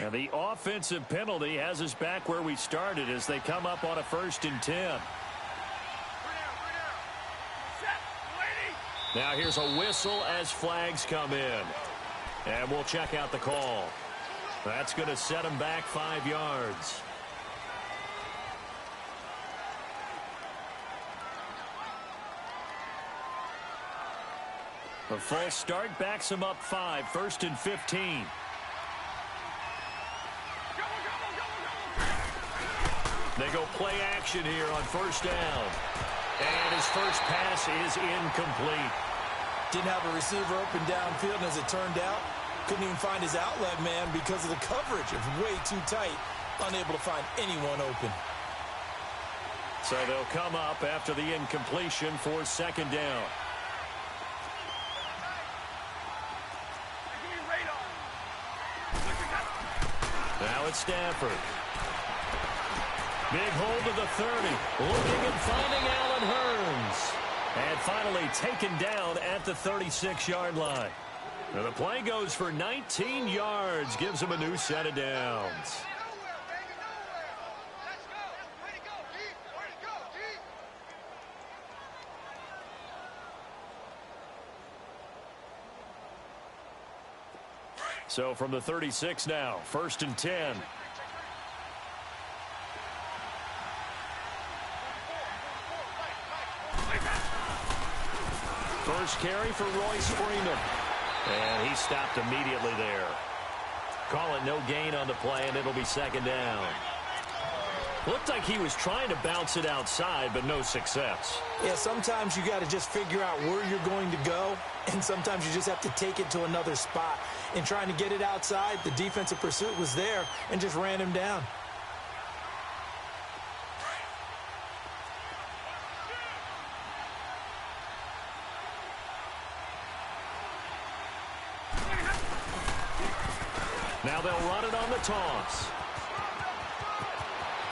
And the offensive penalty has us back where we started as they come up on a 1st and 10. Now here's a whistle as flags come in. And we'll check out the call. That's going to set them back 5 yards. A false start backs them up 5, 1st and 15. They go play action here on 1st down. And his first pass is incomplete. Didn't have a receiver open downfield, and as it turned out, couldn't even find his outlet man because of the coverage. It was way too tight, unable to find anyone open. So they'll come up after the incompletion for 2nd down. Now it's Stafford. Big hold to the 30. Looking and finding Allen Hurns. And finally taken down at the 36-yard line. Now the play goes for 19 yards. Gives him a new set of downs. So from the 36 now, 1st and 10. First carry for Royce Freeman. And he stopped immediately there. Call it no gain on the play, and it'll be 2nd down. Looked like he was trying to bounce it outside, but no success. Yeah, sometimes you got to just figure out where you're going to go, and sometimes you just have to take it to another spot. In trying to get it outside, the defensive pursuit was there and just ran him down. Now they'll run it on the toss.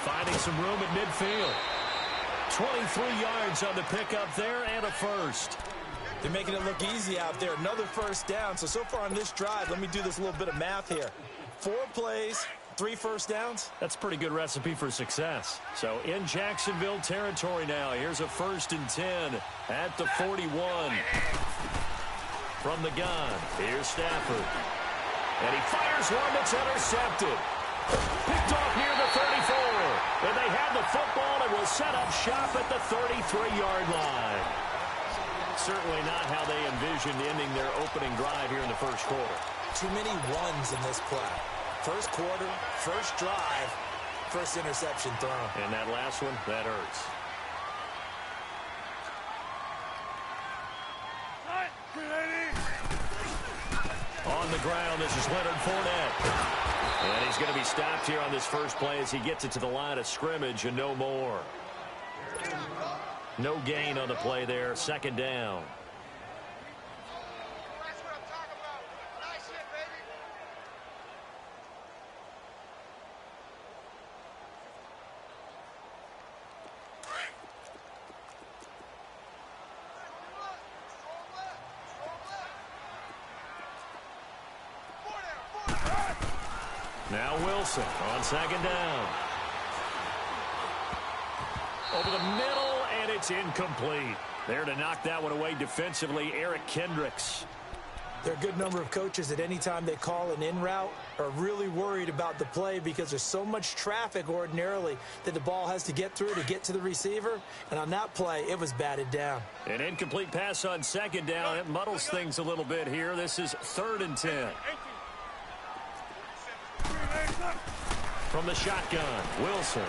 Finding some room at midfield. 23 yards on the pickup there and a first. They're making it look easy out there. Another 1st down. So far on this drive, let me do this little bit of math here. 4 plays, 3 first downs. That's a pretty good recipe for success. So in Jacksonville territory now. Here's a 1st and 10 at the 41. From the gun, here's Stafford. And he fires one that's intercepted. Picked off near the 34. And they have the football and will set up shop at the 33-yard line. Certainly not how they envisioned ending their opening drive here in the 1st quarter. Too many ones in this play. 1st quarter, 1st drive, 1st interception thrown. And that last one, that hurts. On the ground, this is Leonard Fournette. And he's going to be stopped here on this first play as he gets it to the line of scrimmage and no more. No gain on the play there. 2nd down. Now Wilson on 2nd down. Over the middle, and it's incomplete. There to knock that one away defensively, Eric Kendricks. There are a good number of coaches that any time they call an in route are really worried about the play because there's so much traffic ordinarily that the ball has to get through to get to the receiver. And on that play, it was batted down. An incomplete pass on 2nd down. It muddles things a little bit here. This is 3rd and 10. From the shotgun, Wilson.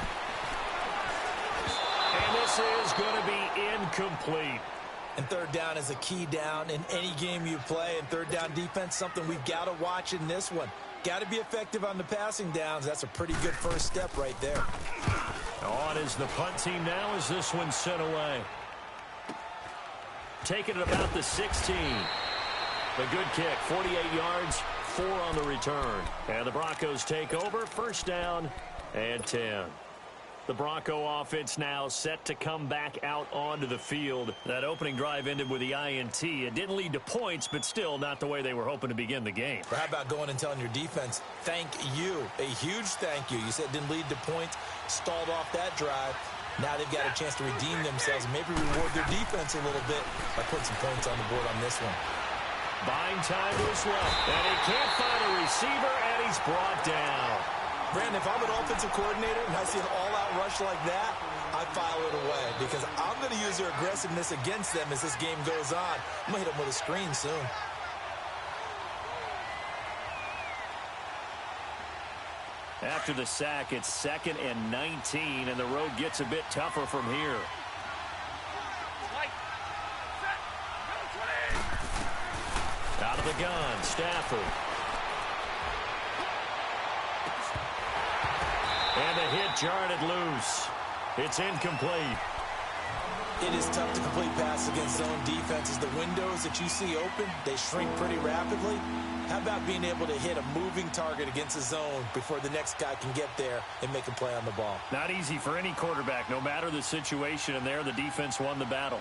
And this is going to be incomplete. And 3rd down is a key down in any game you play. And 3rd down defense, something we've got to watch in this one. Got to be effective on the passing downs. That's a pretty good first step right there. On is the punt team now as this one's sent away. Taking it about the 16. The good kick, 48 yards, 4 on the return. And the Broncos take over, 1st down and 10. The Bronco offense now set to come back out onto the field. That opening drive ended with the INT. It didn't lead to points, but still not the way they were hoping to begin the game. Or how about going and telling your defense, thank you, a huge thank you. You said it didn't lead to points, stalled off that drive. Now they've got a chance to redeem themselves and maybe reward their defense a little bit by putting some points on the board on this one. Buying time to his left, and he can't find a receiver, and he's brought down. Brandon, if I'm an offensive coordinator and I see an all-out rush like that, I file it away because I'm going to use their aggressiveness against them as this game goes on. I'm going to hit them with a screen soon. After the sack, it's 2nd and 19, and the road gets a bit tougher from here. Out of the gun, Stafford. And the hit jarred it loose. It's incomplete. It is tough to complete passes against zone defenses. The windows that you see open, they shrink pretty rapidly. How about being able to hit a moving target against a zone before the next guy can get there and make a play on the ball? Not easy for any quarterback, no matter the situation, and there the defense won the battle.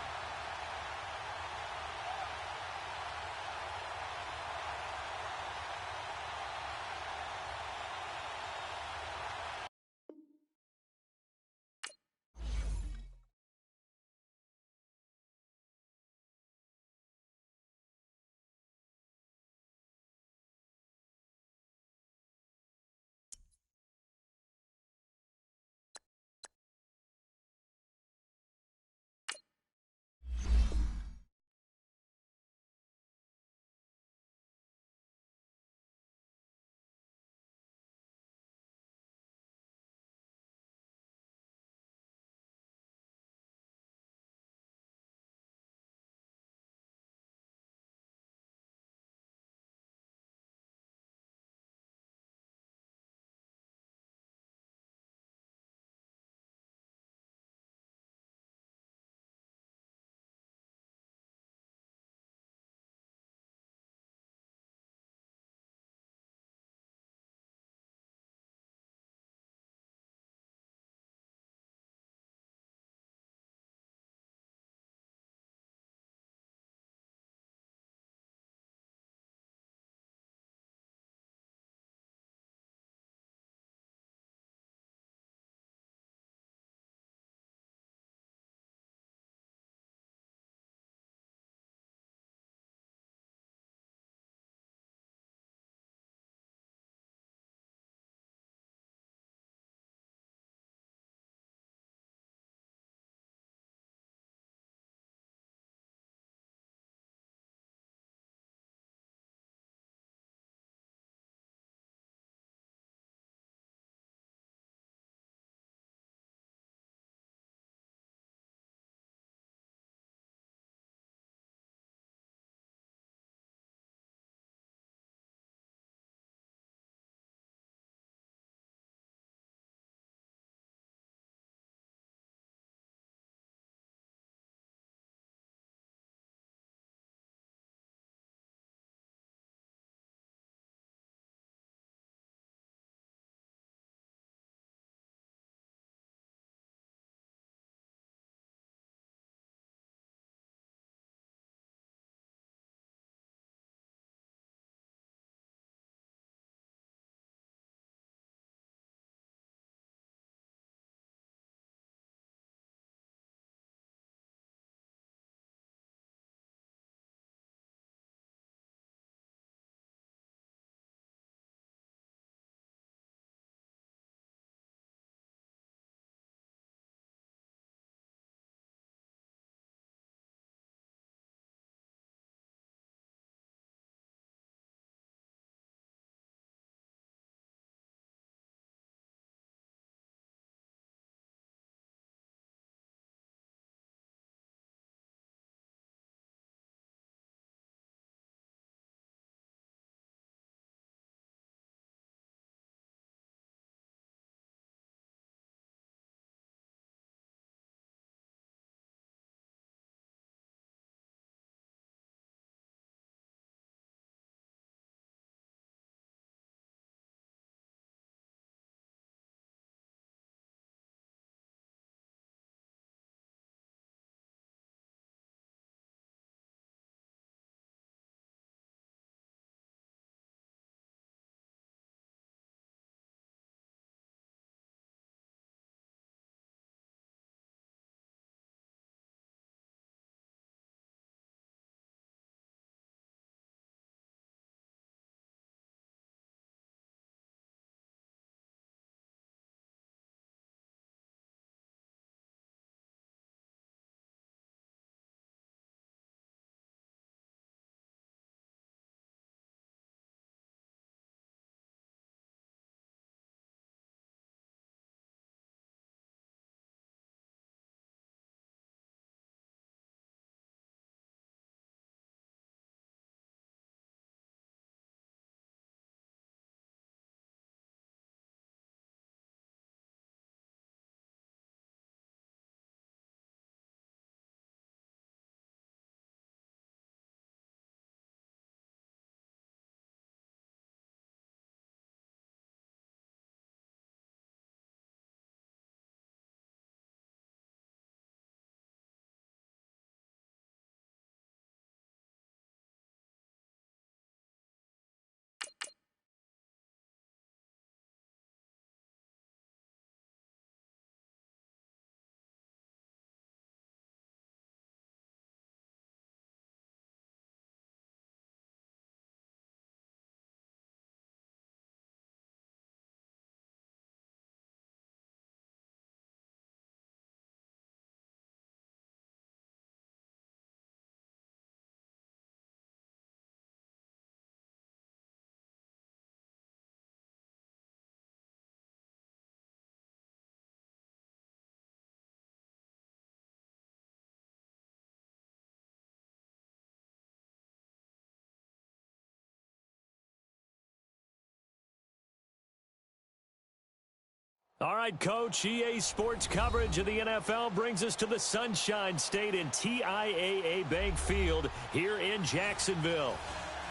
All right, Coach, EA Sports coverage of the NFL brings us to the Sunshine State in TIAA Bank Field here in Jacksonville.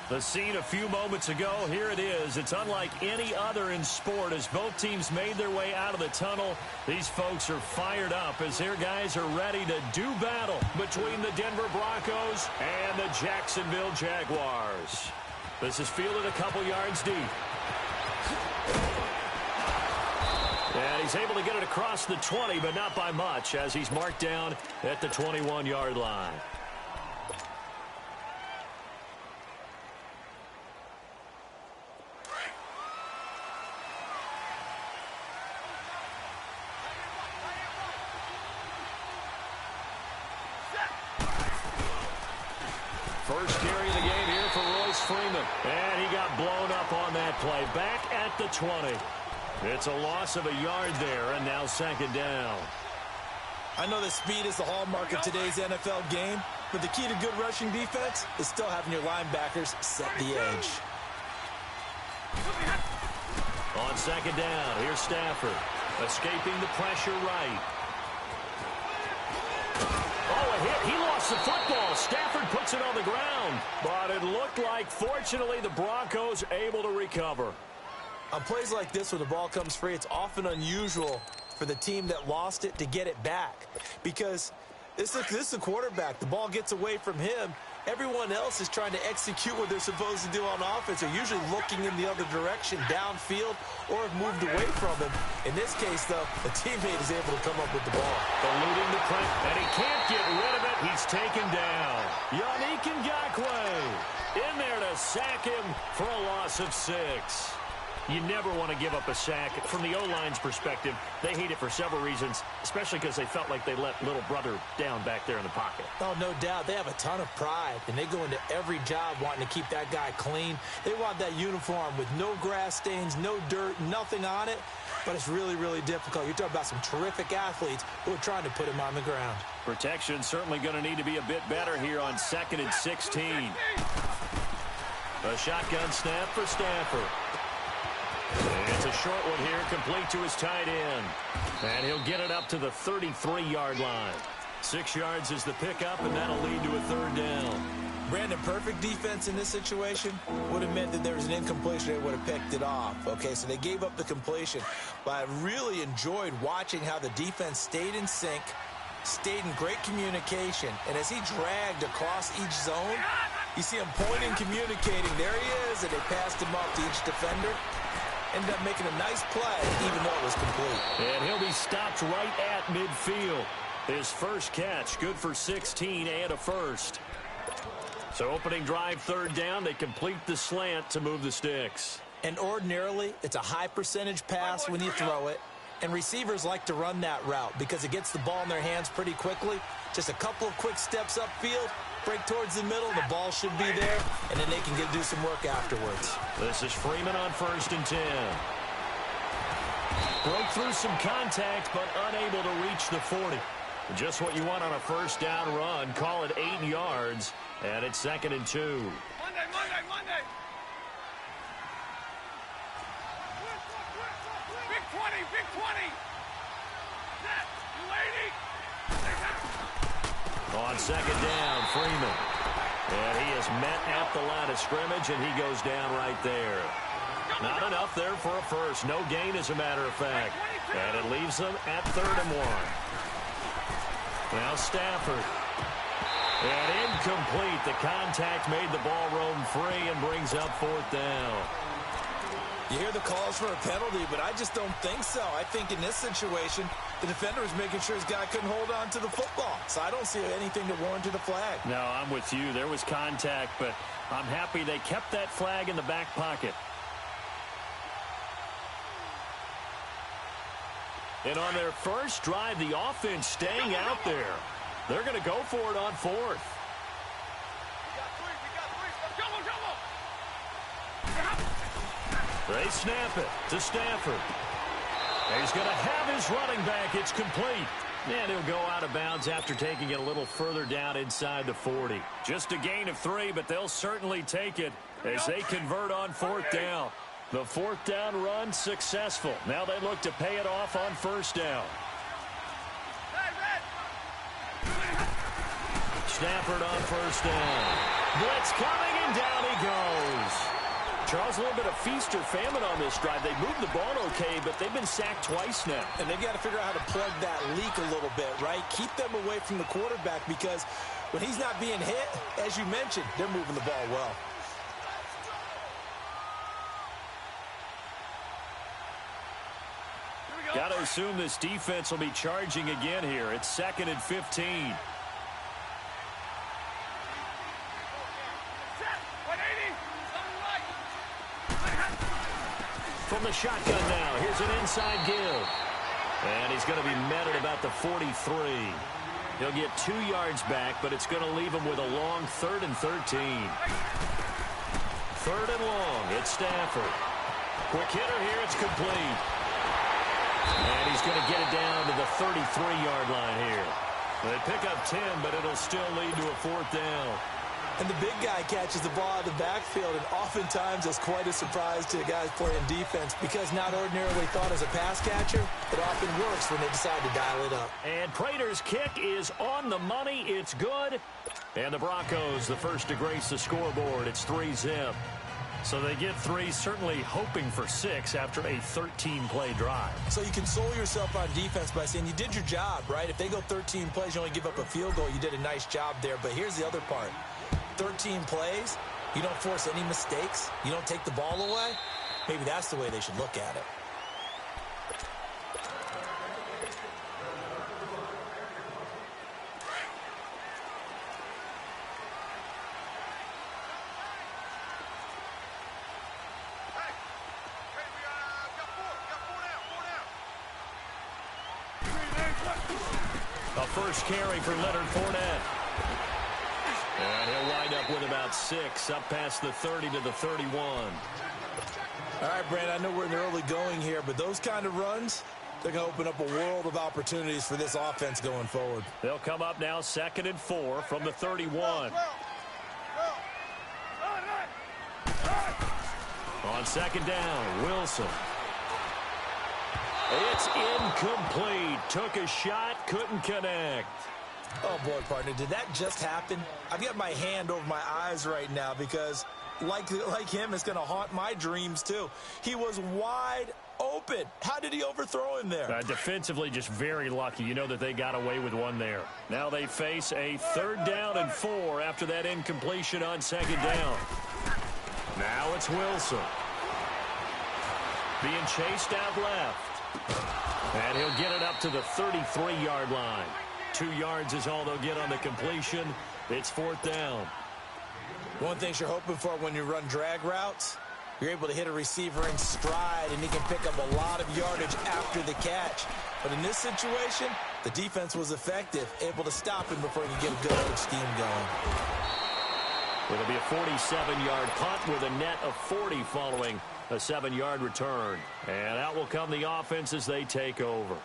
The scene a few moments ago, here it is. It's unlike any other in sport as both teams made their way out of the tunnel. These folks are fired up as their guys are ready to do battle between the Denver Broncos and the Jacksonville Jaguars. This is fielded a couple yards deep. And he's able to get it across the 20, but not by much, as he's marked down at the 21-yard line. First carry of the game here for Royce Freeman. And he got blown up on that play. Back at the 20. It's a loss of a yard there, and now second down. I know that speed is the hallmark of today's NFL game, but the key to good rushing defense is still having your linebackers set the edge. On second down, here's Stafford, escaping the pressure right. Oh, a hit. He lost the football. Stafford puts it on the ground, but it looked like, fortunately, the Broncos able to recover. On plays like this where the ball comes free, it's often unusual for the team that lost it to get it back because this is a quarterback. The ball gets away from him. Everyone else is trying to execute what they're supposed to do on offense. They're usually looking in the other direction, downfield, or have moved away from him. In this case, though, a teammate is able to come up with the ball. Eluding the press, and he can't get rid of it. He's taken down. Yannick Ngakoue in there to sack him for a loss of 6. You never want to give up a sack. From the O-line's perspective, they hate it for several reasons, especially because they felt like they let little brother down back there in the pocket. Oh, no doubt. They have a ton of pride, and they go into every job wanting to keep that guy clean. They want that uniform with no grass stains, no dirt, nothing on it, but it's really, really difficult. You're talking about some terrific athletes who are trying to put him on the ground. Protection certainly going to need to be a bit better here on 2nd and 16. A shotgun snap for Stafford. It's a short one here, complete to his tight end. And he'll get it up to the 33-yard line. 6 yards is the pickup, and that'll lead to a third down. Brandon, perfect defense in this situation would have meant that there was an incompletion. They would have picked it off. Okay, so they gave up the completion. But I really enjoyed watching how the defense stayed in sync, stayed in great communication. And as he dragged across each zone, you see him pointing, communicating. There he is, and they passed him off to each defender. Ended up making a nice play, even though it was complete. And he'll be stopped right at midfield. His first catch, good for 16 and a first. So opening drive, third down, they complete the slant to move the sticks. And ordinarily, it's a high percentage pass when you throw it. And receivers like to run that route because it gets the ball in their hands pretty quickly. Just a couple of quick steps upfield, break towards the middle, the ball should be there, and then they can do some work afterwards. This is Freeman on 1st and 10. Broke through some contact, but unable to reach the 40. Just what you want on a first down run. Call it 8 yards, and it's 2nd and 2. Monday. Big 20. Set. Lady. On second down, Freeman. And he is met at the line of scrimmage, and he goes down right there. Not enough there for a first. No gain, as a matter of fact. And it leaves them at 3rd and 1. Now Stafford. And incomplete. The contact made the ball roam free and brings up 4th down. You hear the calls for a penalty, but I just don't think so. I think in this situation, the defender was making sure his guy couldn't hold on to the football. So I don't see anything to warrant a flag. No, I'm with you. There was contact, but I'm happy they kept that flag in the back pocket. And on their first drive, the offense staying out there. They're going to go for it on 4th. They snap it to Stafford. He's going to have his running back. It's complete. And he'll go out of bounds after taking it a little further down inside the 40. Just a gain of 3, but they'll certainly take it as they convert on 4th down. The fourth down run successful. Now they look to pay it off on first down. Stafford on first down. Blitz coming, and down he goes. Charles, a little bit of feast or famine on this drive. They moved the ball okay, but they've been sacked twice now. And they've got to figure out how to plug that leak a little bit, right? Keep them away from the quarterback because when he's not being hit, as you mentioned, they're moving the ball well. Got to assume this defense will be charging again here. It's 2nd and 15. From the shotgun now, here's an inside give. And he's going to be met at about the 43. He'll get 2 yards back, but it's going to leave him with a long 3rd and 13. 3rd and long, it's Stafford. Quick hitter here, it's complete. And he's going to get it down to the 33-yard line here. They pick up 10, but it'll still lead to a 4th down. And the big guy catches the ball out of the backfield, and oftentimes it's quite a surprise to guys playing defense because not ordinarily thought as a pass catcher, it often works when they decide to dial it up. And Prater's kick is on the money. It's good. And the Broncos, the first to grace the scoreboard. It's 3-zip. So they get 3, certainly hoping for 6 after a 13-play drive. So you console yourself on defense by saying you did your job, right? If they go 13 plays, you only give up a field goal, you did a nice job there. But here's the other part. 13 plays, you don't force any mistakes, you don't take the ball away. Maybe that's the way they should look at it. A first carry for Leonard Fournette. And he'll wind up with about 6, up past the 30 to the 31. All right, Brandon, I know we're in the early going here, but those kind of runs, they're going to open up a world of opportunities for this offense going forward. They'll come up now 2nd and 4 from the 31. On 2nd down, Wilson. It's incomplete. Took a shot, couldn't connect. Oh, boy, partner, did that just happen? I've got my hand over my eyes right now because, like him, it's going to haunt my dreams, too. He was wide open. How did he overthrow him there? Defensively, just very lucky. You know that they got away with one there. Now they face a 3rd down and 4 after that incompletion on 2nd down. Now it's Wilson. Being chased out left. And he'll get it up to the 33-yard line. 2 yards is all they'll get on the completion. It's 4th down. One thing you're hoping for when you run drag routes, you're able to hit a receiver in stride, and he can pick up a lot of yardage after the catch. But in this situation, the defense was effective, able to stop him before he could get a good coach scheme going. It'll be a 47-yard punt with a net of 40 following a 7-yard return. And out will come the offense as they take over.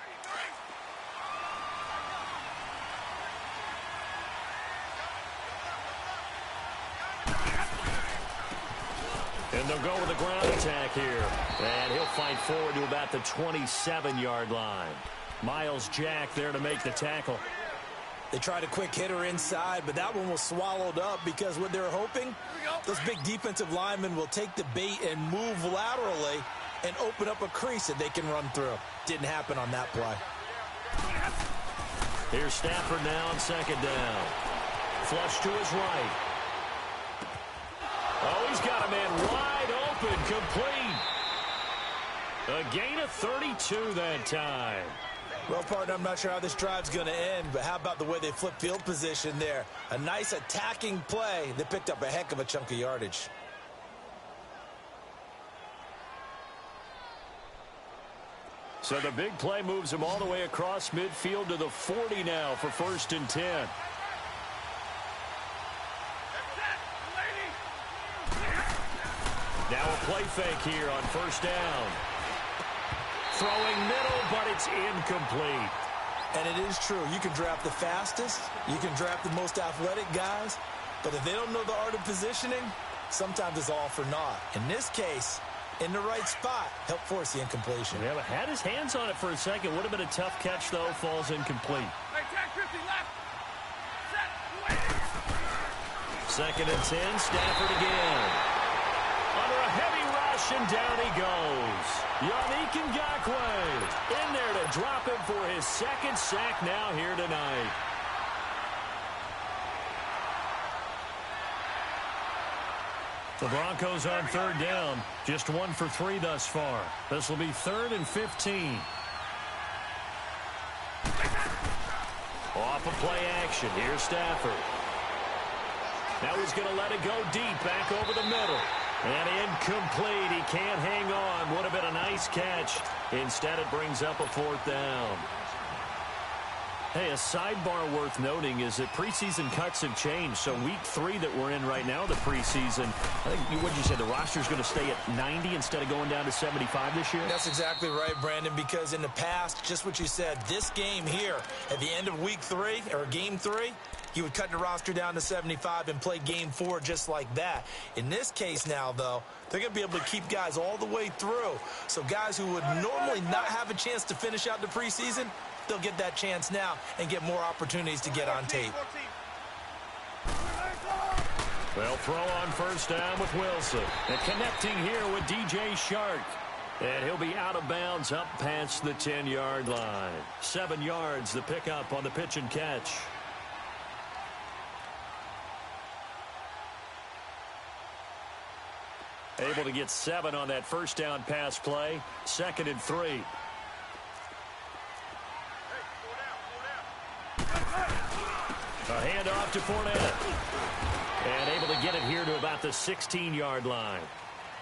And they'll go with a ground attack here. And he'll fight forward to about the 27-yard line. Miles Jack there to make the tackle. They tried a quick hitter inside, but that one was swallowed up because what they're hoping, those big defensive linemen will take the bait and move laterally and open up a crease that they can run through. Didn't happen on that play. Here's Stafford now on 2nd down. Flush to his right. Oh, he's got a man wide open, complete. A gain of 32 that time. Well, partner, I'm not sure how this drive's going to end, but how about the way they flip field position there? A nice attacking play that picked up a heck of a chunk of yardage. So the big play moves him all the way across midfield to the 40 now for 1st and 10. Now a play fake here on 1st down. Throwing middle, but it's incomplete. And it is true. You can draft the fastest. You can draft the most athletic guys. But if they don't know the art of positioning, sometimes it's all for naught. In this case, in the right spot. Helped force the incompletion. Yeah, but had his hands on it for a second. Would have been a tough catch, though. Falls incomplete. Hey, tag 50 left. Set. Wait. 2nd and 10. Stafford again. Under a heavy rush, and down he goes. Yannick Ngakoue in there to drop him for his 2nd sack now here tonight. The Broncos on 3rd down. Just 1 for 3 thus far. This will be 3rd and 15. Off of play action. Here's Stafford. Now he's going to let it go deep back over the middle. And incomplete. He can't hang on. Would have been a nice catch. Instead, it brings up a 4th down. Hey, a sidebar worth noting is that preseason cuts have changed. So week 3 that we're in right now, the preseason, I think, what did you say, the roster's going to stay at 90 instead of going down to 75 this year? That's exactly right, Brandon, because in the past, just what you said, this game here, at the end of week 3, or game 3, he would cut the roster down to 75 and play game 4 just like that. In this case now, though, they're going to be able to keep guys all the way through. So guys who would normally not have a chance to finish out the preseason, they'll get that chance now and get more opportunities to get on tape. They'll throw on 1st down with Wilson. And connecting here with DJ Shark. And he'll be out of bounds up past the 10-yard line. 7 yards the pickup on the pitch and catch. Able to get 7 on that 1st down pass play. 2nd and 3. A handoff to Fournette. And able to get it here to about the 16-yard line.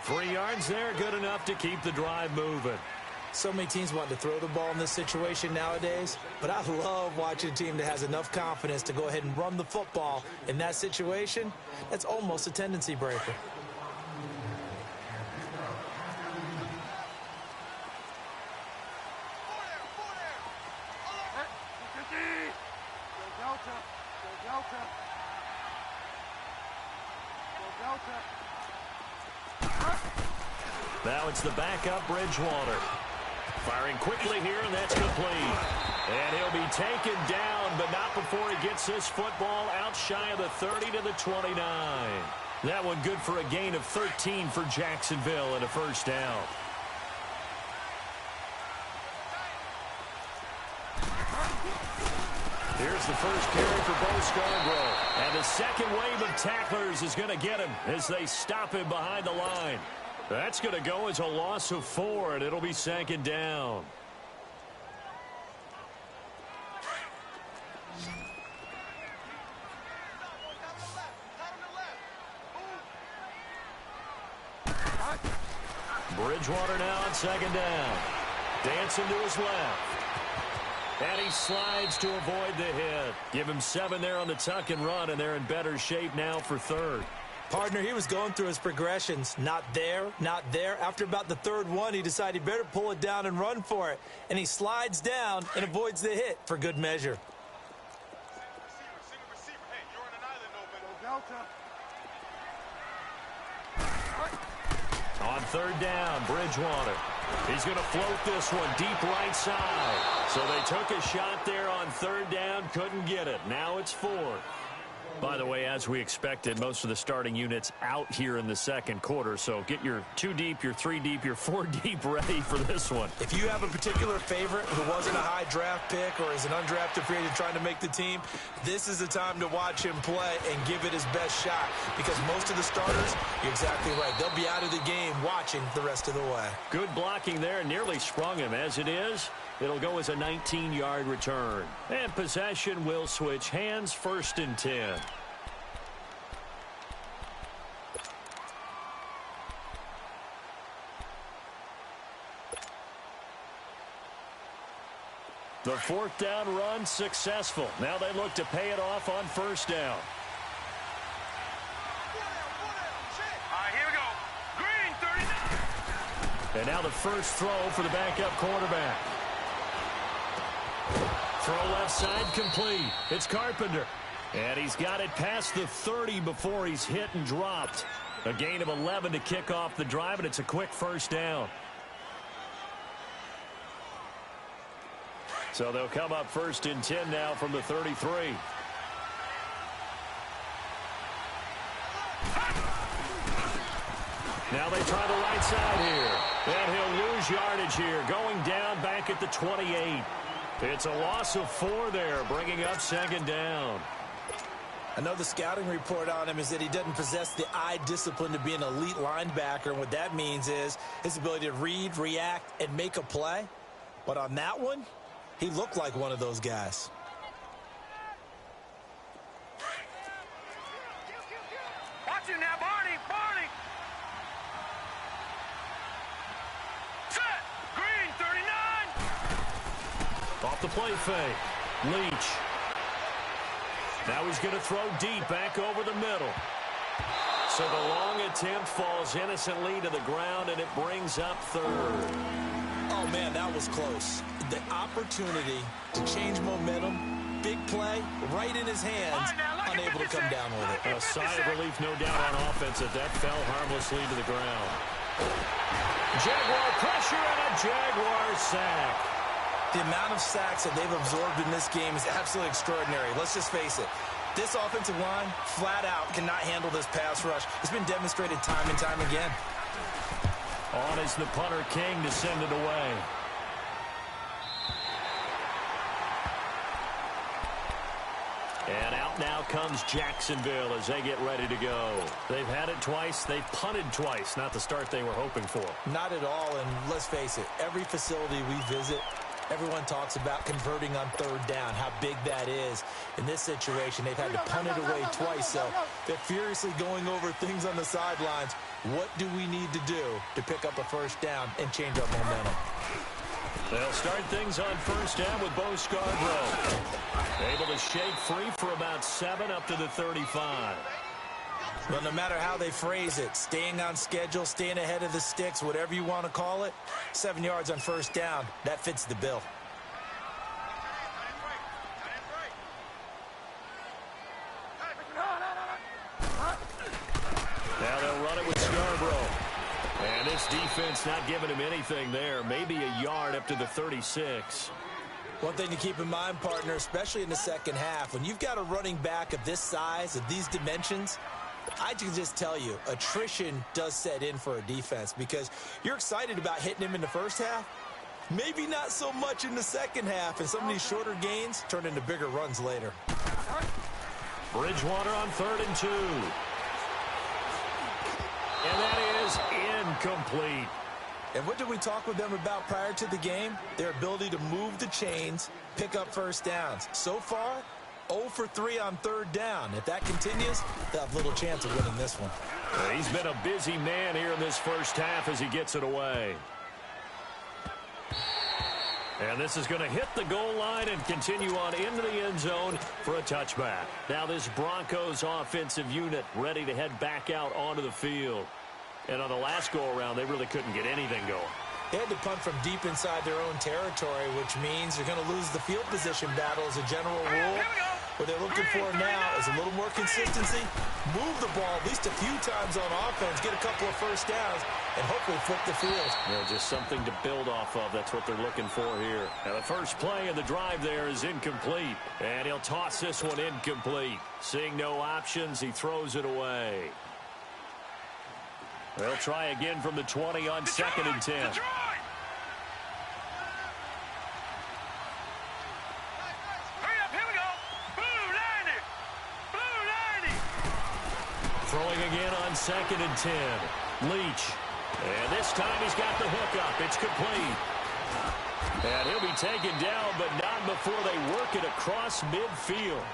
3 yards there, good enough to keep the drive moving. So many teams want to throw the ball in this situation nowadays, but I love watching a team that has enough confidence to go ahead and run the football in that situation. That's almost a tendency breaker. Now it's the backup Bridgewater. Firing quickly here, and that's complete. And he'll be taken down, but not before he gets this football out shy of the 30 to the 29. That one good for a gain of 13 for Jacksonville and a 1st down. Here's the first carry for Bo Scarborough. And the second wave of tacklers is going to get him as they stop him behind the line. That's going to go as a loss of 4, and it'll be 2nd down. Bridgewater now on 2nd down. Dancing to his left. And he slides to avoid the hit. Give him 7 there on the tuck and run, and they're in better shape now for 3rd. Partner, he was going through his progressions. Not there, not there. After about the 3rd one, he decided he better pull it down and run for it. And he slides down and avoids the hit for good measure. Receiver. Hey, you're on an island open. On 3rd down, Bridgewater. He's going to float this one deep right side. So they took a shot there on 3rd down, couldn't get it. Now it's 4th. By the way, as we expected, most of the starting units out here in the 2nd quarter. So get your 2 deep, your 3 deep, your 4 deep ready for this one. If you have a particular favorite who wasn't a high draft pick or is an undrafted free agent trying to make the team, this is the time to watch him play and give it his best shot. Because most of the starters, you're exactly right, they'll be out of the game watching the rest of the way. Good blocking there, nearly sprung him. As it is, it'll go as a 19-yard return. And possession will switch hands, 1st and 10. The 4th down run successful. Now they look to pay it off on 1st down. All right, here we go. Green, 39. And now the first throw for the backup quarterback. Throw left side complete. It's Carpenter. And he's got it past the 30 before he's hit and dropped. A gain of 11 to kick off the drive, and it's a quick first down. So they'll come up 1st and 10 now from the 33. Now they try the right side here. And he'll lose yardage here, going down back at the 28. It's a loss of 4 there, bringing up 2nd down. I know the scouting report on him is that he doesn't possess the eye discipline to be an elite linebacker. And what that means is his ability to read, react, and make a play. But on that one, he looked like one of those guys. Watch it now, Barney. Barney. Set. Green, 39. Off the play fake. Leach. Now he's going to throw deep back over the middle. So the long attempt falls innocently to the ground, and it brings up 3rd. Oh, man, that was close. The opportunity to change momentum, big play, right in his hands, unable to come down with it. A sigh of relief, no doubt, on offense that fell harmlessly to the ground. Jaguar pressure and a Jaguar sack. The amount of sacks that they've absorbed in this game is absolutely extraordinary. Let's just face it. This offensive line, flat out, cannot handle this pass rush. It's been demonstrated time and time again. On is the punter King to send it away. And out now comes Jacksonville as they get ready to go. They've had it twice. They've punted twice. Not the start they were hoping for. Not at all, and let's face it, every facility we visit, everyone talks about converting on 3rd down, how big that is. In this situation, they've had to punt it away twice, so they're furiously going over things on the sidelines. What do we need to do to pick up a 1st down and change our momentum? They'll start things on 1st down with Bo Scarborough. Able to shake free for about 7 up to the 35. Well, no matter how they phrase it, staying on schedule, staying ahead of the sticks, whatever you want to call it, 7 yards on 1st down, that fits the bill. Now they'll run it with Scarborough. And this defense not giving him anything there. Maybe a yard up to the 36. One thing to keep in mind, partner, especially in the second half, when you've got a running back of this size, of these dimensions, I can just tell you, attrition does set in for a defense because you're excited about hitting him in the first half. Maybe not so much in the second half, and some of these shorter gains turn into bigger runs later. Bridgewater on 3rd and 2. And that is incomplete. And what did we talk with them about prior to the game? Their ability to move the chains, pick up 1st downs. So far, 0 for 3 on 3rd down. If that continues, they'll have little chance of winning this one. He's been a busy man here in this first half as he gets it away. And this is going to hit the goal line and continue on into the end zone for a touchback. Now this Broncos offensive unit ready to head back out onto the field. And on the last go-around, they really couldn't get anything going. They had to punt from deep inside their own territory, which means they're going to lose the field position battle as a general rule. What they're looking for now is a little more consistency, move the ball at least a few times on offense, get a couple of 1st downs, and hopefully flip the field. Yeah, just something to build off of. That's what they're looking for here. Now the first play of the drive there is incomplete, and he'll toss this one incomplete. Seeing no options, he throws it away. They'll try again from the 20 on 2nd and 10. Detroit! Hurry up, here we go. Blue 90. Blue 90. Throwing again on 2nd and 10. Leach. And this time he's got the hook up. It's complete. And he'll be taken down, but not before they work it across midfield.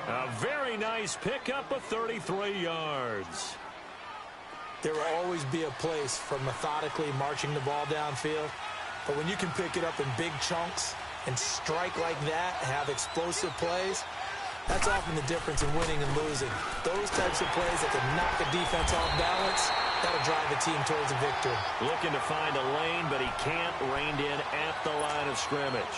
A very nice pickup of 33 yards. There will always be a place for methodically marching the ball downfield. But when you can pick it up in big chunks and strike like that, have explosive plays, that's often the difference in winning and losing. Those types of plays that can knock a defense off balance, that'll drive a team towards a victory. Looking to find a lane, but he can't. Reined in at the line of scrimmage.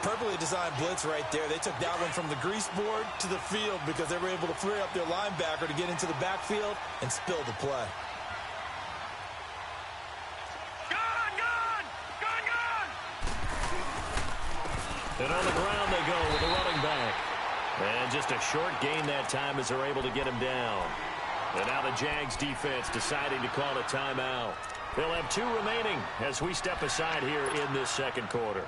Perfectly designed blitz right there. They took that one from the grease board to the field because they were able to free up their linebacker to get into the backfield and spill the play. And on the ground they go with the running back. And just a short gain that time as they're able to get him down. And now the Jags defense deciding to call a timeout. They'll have 2 remaining as we step aside here in this second quarter.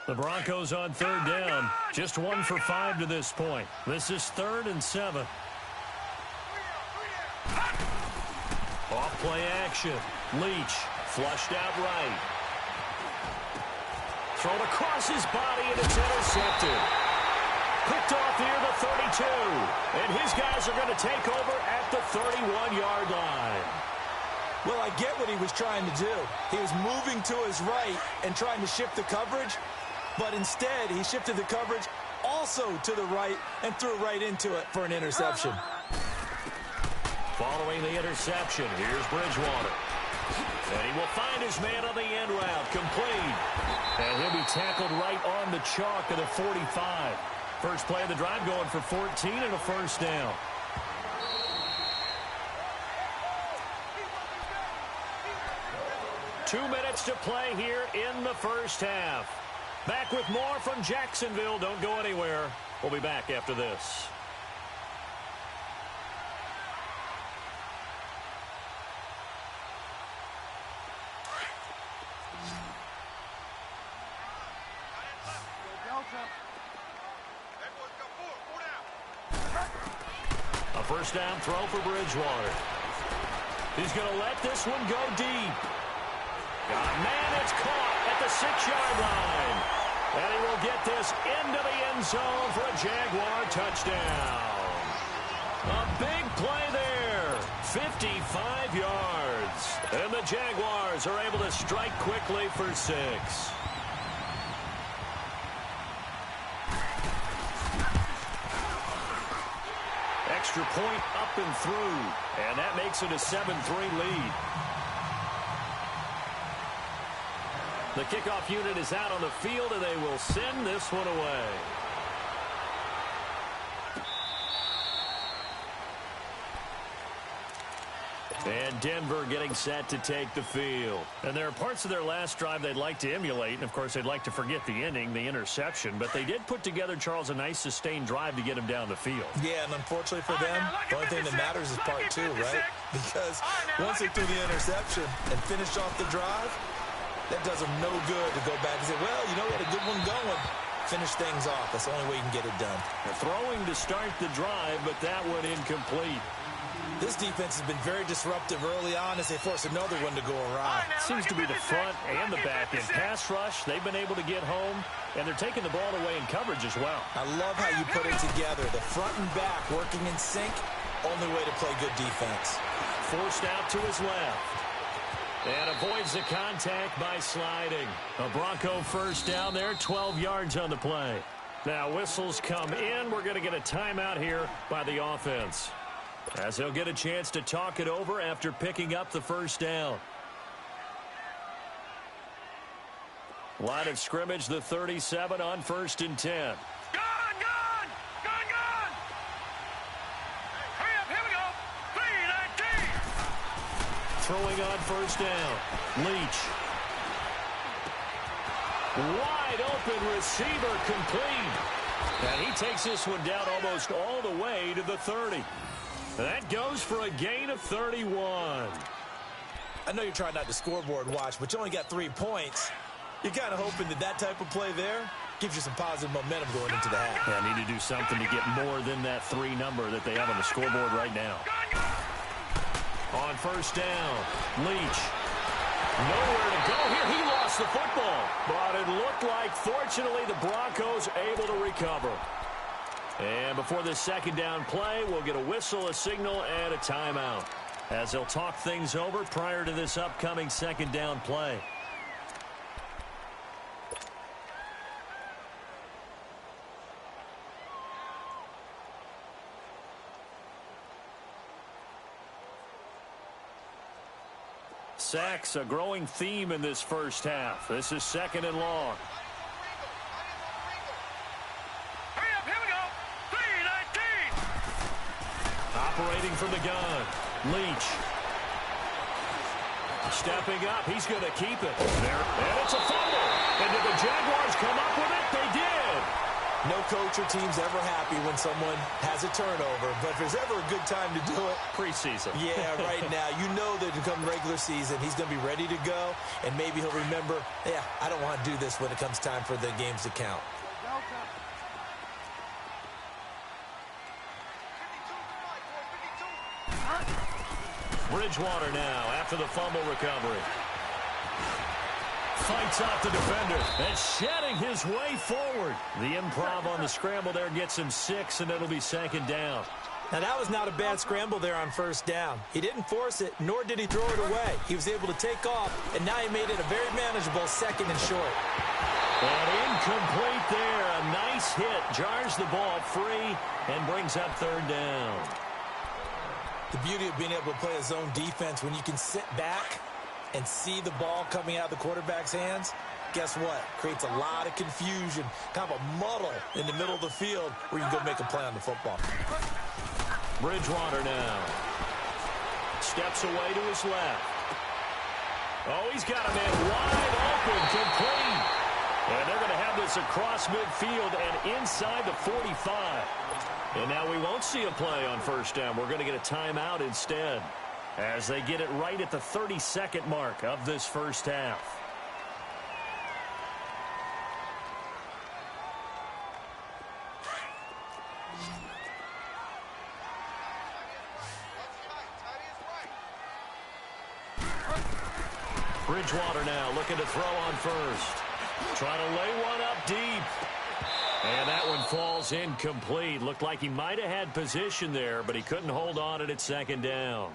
The Broncos on 3rd down. Just 1 for 5 to this point. This is 3rd and 7. Off play action. Leach flushed out right. Thrown across his body and it's intercepted. Picked off near the 32. And his guys are going to take over at the 31-yard line. Well, I get what he was trying to do. He was moving to his right and trying to shift the coverage, but instead he shifted the coverage also to the right and threw right into it for an interception. Following the interception, here's Bridgewater. And he will find his man on the end route, complete. And he'll be tackled right on the chalk of the 45. First play of the drive going for 14 and a first down. Two minutes to play here in the first half. Back with more from Jacksonville. Don't go anywhere. We'll be back after this. A first down throw for Bridgewater. He's going to let this one go deep. Man, it's caught at the 6-yard line. And he will get this into the end zone for a Jaguar touchdown. A big play there. 55 yards. And the Jaguars are able to strike quickly for 6. Extra point up and through. And that makes it a 7-3 lead. The kickoff unit is out on the field, and they will send this one away. And Denver getting set to take the field. And there are parts of their last drive they'd like to emulate. And, of course, they'd like to forget the ending, the interception. But they did put together, Charles, a nice sustained drive to get him down the field. Yeah, and unfortunately for them, the only thing that matters is part 2, right? Because once they threw the interception and finished off the drive, that does them no good to go back and say, well, you know what, a good one going. Finish things off. That's the only way you can get it done. They're throwing to start the drive, but that one incomplete. This defense has been very disruptive early on as they force another one to go awry. Seems to be the front and the back end. Pass rush, they've been able to get home, and they're taking the ball away in coverage as well. I love how you put it together. The front and back working in sync, only way to play good defense. Forced out to his left. And avoids the contact by sliding. A Bronco first down there, 12 yards on the play. Now whistles come in. We're going to get a timeout here by the offense, as they'll get a chance to talk it over after picking up the first down. Line of scrimmage, the 37 on 1st and 10. Throwing on first down. Leach. Wide open receiver, complete. And he takes this one down almost all the way to the 30. That goes for a gain of 31. I know you're trying not to scoreboard watch, but you only got 3 points. You're kind of hoping that that type of play there gives you some positive momentum going into the half. Yeah, I need to do something to get more than that 3 number that they have on the scoreboard right now. On first down, Leach. Nowhere to go here. He lost the football. But it looked like, fortunately, the Broncos able to recover. And before this second down play, we'll get a whistle, a signal, and a timeout, as they'll talk things over prior to this upcoming second down play. Sacks, a growing theme in this first half. This is 2nd and long. Hurry up, here we go. 3-19. Operating from the gun. Leach. Stepping up. He's going to keep it. There. And it's a fumble. And did the Jaguars come up with it? They did. No coach or team's ever happy when someone has a turnover, but if there's ever a good time to do it, Preseason. yeah, right now. You know that come regular season, he's going to be ready to go, and maybe he'll remember, yeah, I don't want to do this when it comes time for the games to count. Bridgewater now after the fumble recovery. Fights off the defender and shedding his way forward. The improv on the scramble there gets him 6, and it'll be 2nd down. Now, that was not a bad scramble there on 1st down. He didn't force it, nor did he throw it away. He was able to take off, and now he made it a very manageable 2nd and short. And incomplete there. A nice hit. Jars the ball free and brings up 3rd down. The beauty of being able to play a zone defense when you can sit back and see the ball coming out of the quarterback's hands, guess what? Creates a lot of confusion, kind of a muddle in the middle of the field where you can go make a play on the football. Bridgewater now. Steps away to his left. Oh, he's got a man wide open, complete. And they're going to have this across midfield and inside the 45. And now we won't see a play on 1st down. We're going to get a timeout instead, as they get it right at the 32nd mark of this first half. Bridgewater now looking to throw on 1st. Trying to lay one up deep. And that one falls incomplete. Looked like he might have had position there, but he couldn't hold on it at 2nd down.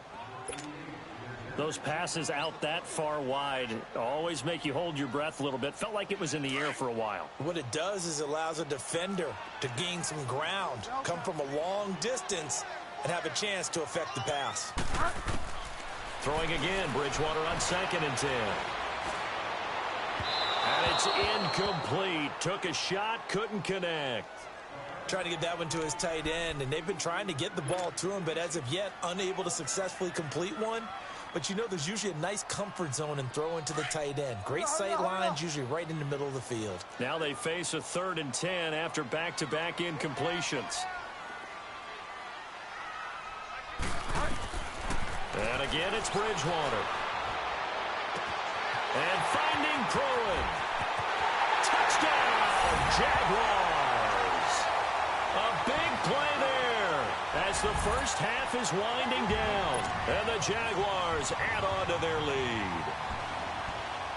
Those passes out that far wide always make you hold your breath a little bit. Felt like it was in the air for a while. What it does is it allows a defender to gain some ground, come from a long distance, and have a chance to affect the pass. Throwing again, Bridgewater on 2nd and 10. And it's incomplete. Took a shot, couldn't connect. Trying to get that one to his tight end, and they've been trying to get the ball to him, but as of yet, unable to successfully complete one. But you know there's usually a nice comfort zone in throwing to the tight end. Great sight lines, usually right in the middle of the field. Now they face a 3rd and 10 after back-to-back incompletions. And again, it's Bridgewater. And finding Pruitt. Touchdown, Jaguars. A big play there as the first half is winding down. And the Jaguars add on to their lead.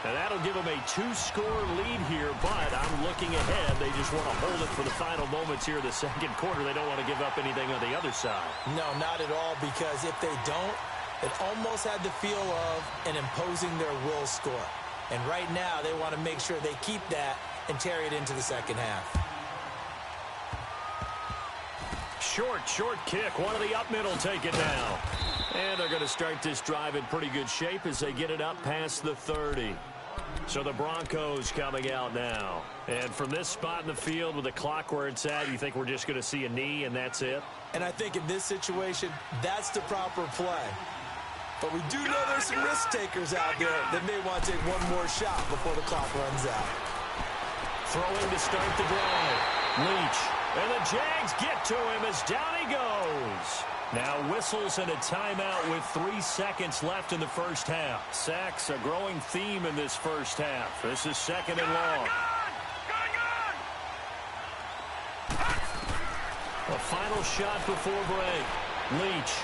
And that'll give them a 2-score lead here, but I'm looking ahead. They just want to hold it for the final moments here of the 2nd quarter. They don't want to give up anything on the other side. No, not at all, because if they don't, it almost had the feel of an imposing their will score. And right now, they want to make sure they keep that and carry it into the 2nd half. Short kick. One of the up middle take it now. And they're going to start this drive in pretty good shape as they get it up past the 30. So the Broncos coming out now. And from this spot in the field with the clock where it's at, you think we're just going to see a knee and that's it? And I think in this situation, that's the proper play. But we do know there's some risk takers out there that may want to take one more shot before the clock runs out. Throwing to start the drive. Leach. And the Jags get to him as down he goes. Now whistles and a timeout with 3 seconds left in the first half. Sacks, a growing theme in this first half. This is 2nd and long. A final shot before break. Leach.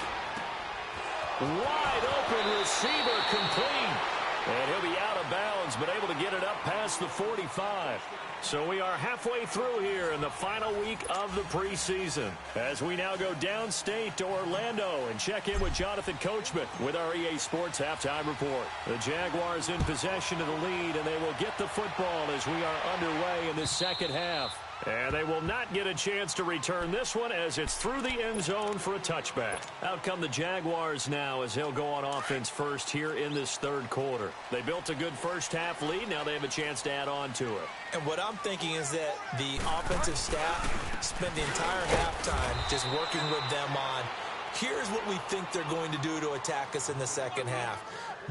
Wide open receiver, complete. And he'll be out of bounds, but able to get it up past the 45. So we are halfway through here in the final week of the preseason, as we now go downstate to Orlando and check in with Jonathan Coachman with our EA Sports Halftime Report. The Jaguars in possession of the lead, and they will get the football as we are underway in this 2nd half. And they will not get a chance to return this one as it's through the end zone for a touchback. Out come the Jaguars now as they'll go on offense first here in this third quarter. They built a good first-half lead. Now they have a chance to add on to it. And what I'm thinking is that the offensive staff spent the entire halftime just working with them on, here's what we think they're going to do to attack us in the second half.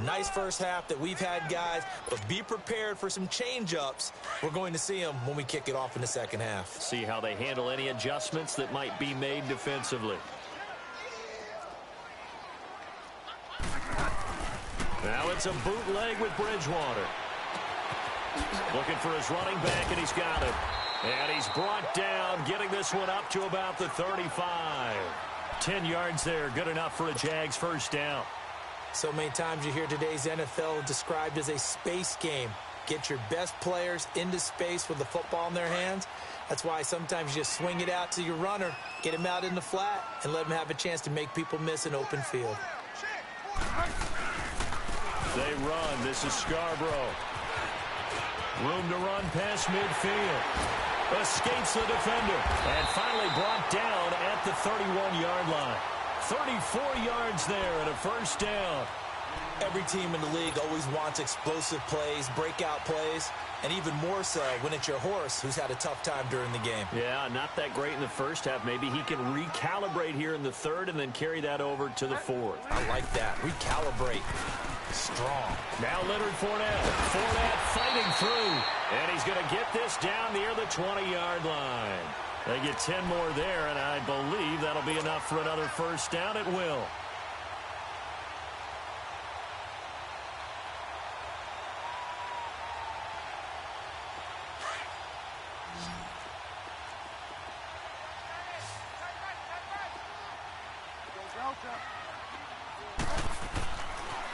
Nice first half that we've had, guys, but be prepared for some change-ups. We're going to see them when we kick it off in the second half. See how they handle any adjustments that might be made defensively. Now it's a bootleg with Bridgewater. Looking for his running back, and he's got it. And he's brought down, getting this one up to about the 35. 10 yards there, good enough for a Jags first down. So many times you hear today's NFL described as a space game. Get your best players into space with the football in their hands. That's why sometimes you just swing it out to your runner, get him out in the flat, and let him have a chance to make people miss an open field. They run. This is Scarborough. Room to run past midfield. Escapes the defender. And finally brought down at the 31-yard line. 34 yards there and a first down. Every team in the league always wants explosive plays, breakout plays, and even more so when it's your horse who's had a tough time during the game. Yeah, not that great in the first half. Maybe he can recalibrate here in the third and then carry that over to the fourth. I like that. Recalibrate. Strong. Now Leonard Fournette. Fournette fighting through. And he's going to get this down near the 20-yard line. They get 10 more there, and I believe that'll be enough for another first down. It will.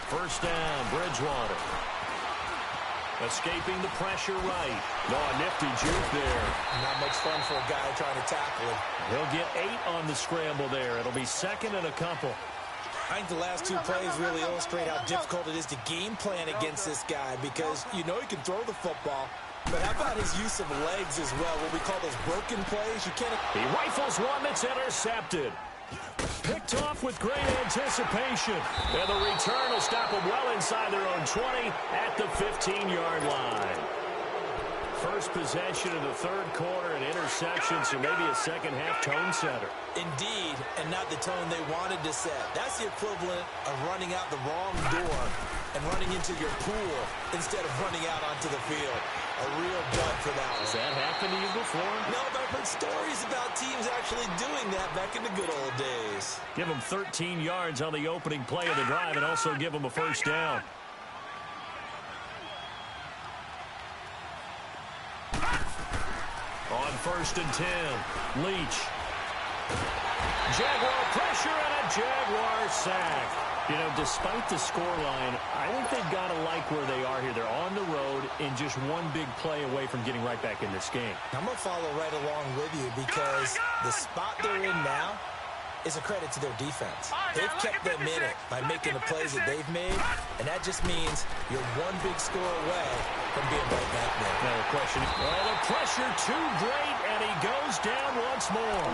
First down, Bridgewater. Escaping the pressure right. No, a nifty juke there. Not much fun for a guy trying to tackle him. He'll get 8 on the scramble there. It'll be second and a couple. I think the last two plays really illustrate how difficult it is to game plan against this guy because you know he can throw the football. But how about his use of legs as well? What we call those broken plays. You can't. He rifles one that's intercepted. Picked off with great anticipation. And the return will stop them well inside their own 20 at the 15-yard line. First possession of the third quarter, an interception, so maybe a second-half tone setter. Indeed, and not the tone they wanted to set. That's the equivalent of running out the wrong door and running into your pool instead of running out onto the field. A real dud for that one. Has that happened to you before? No, but I've heard stories about teams actually doing that back in the good old days. Give them 13 yards on the opening play of the drive and also give them a first down. On first and 10, Leach. Jaguar pressure and a Jaguar sack. You know, despite the scoreline, I think they've got to like where they are here. They're on the road and just one big play away from getting right back in this game. I'm going to follow right along with you because the spot they're in now is a credit to their defense. They've kept them in it by making the plays that they've made, and that just means you're one big score away from being right back there. Now the question, well, the pressure too great, and he goes down once more.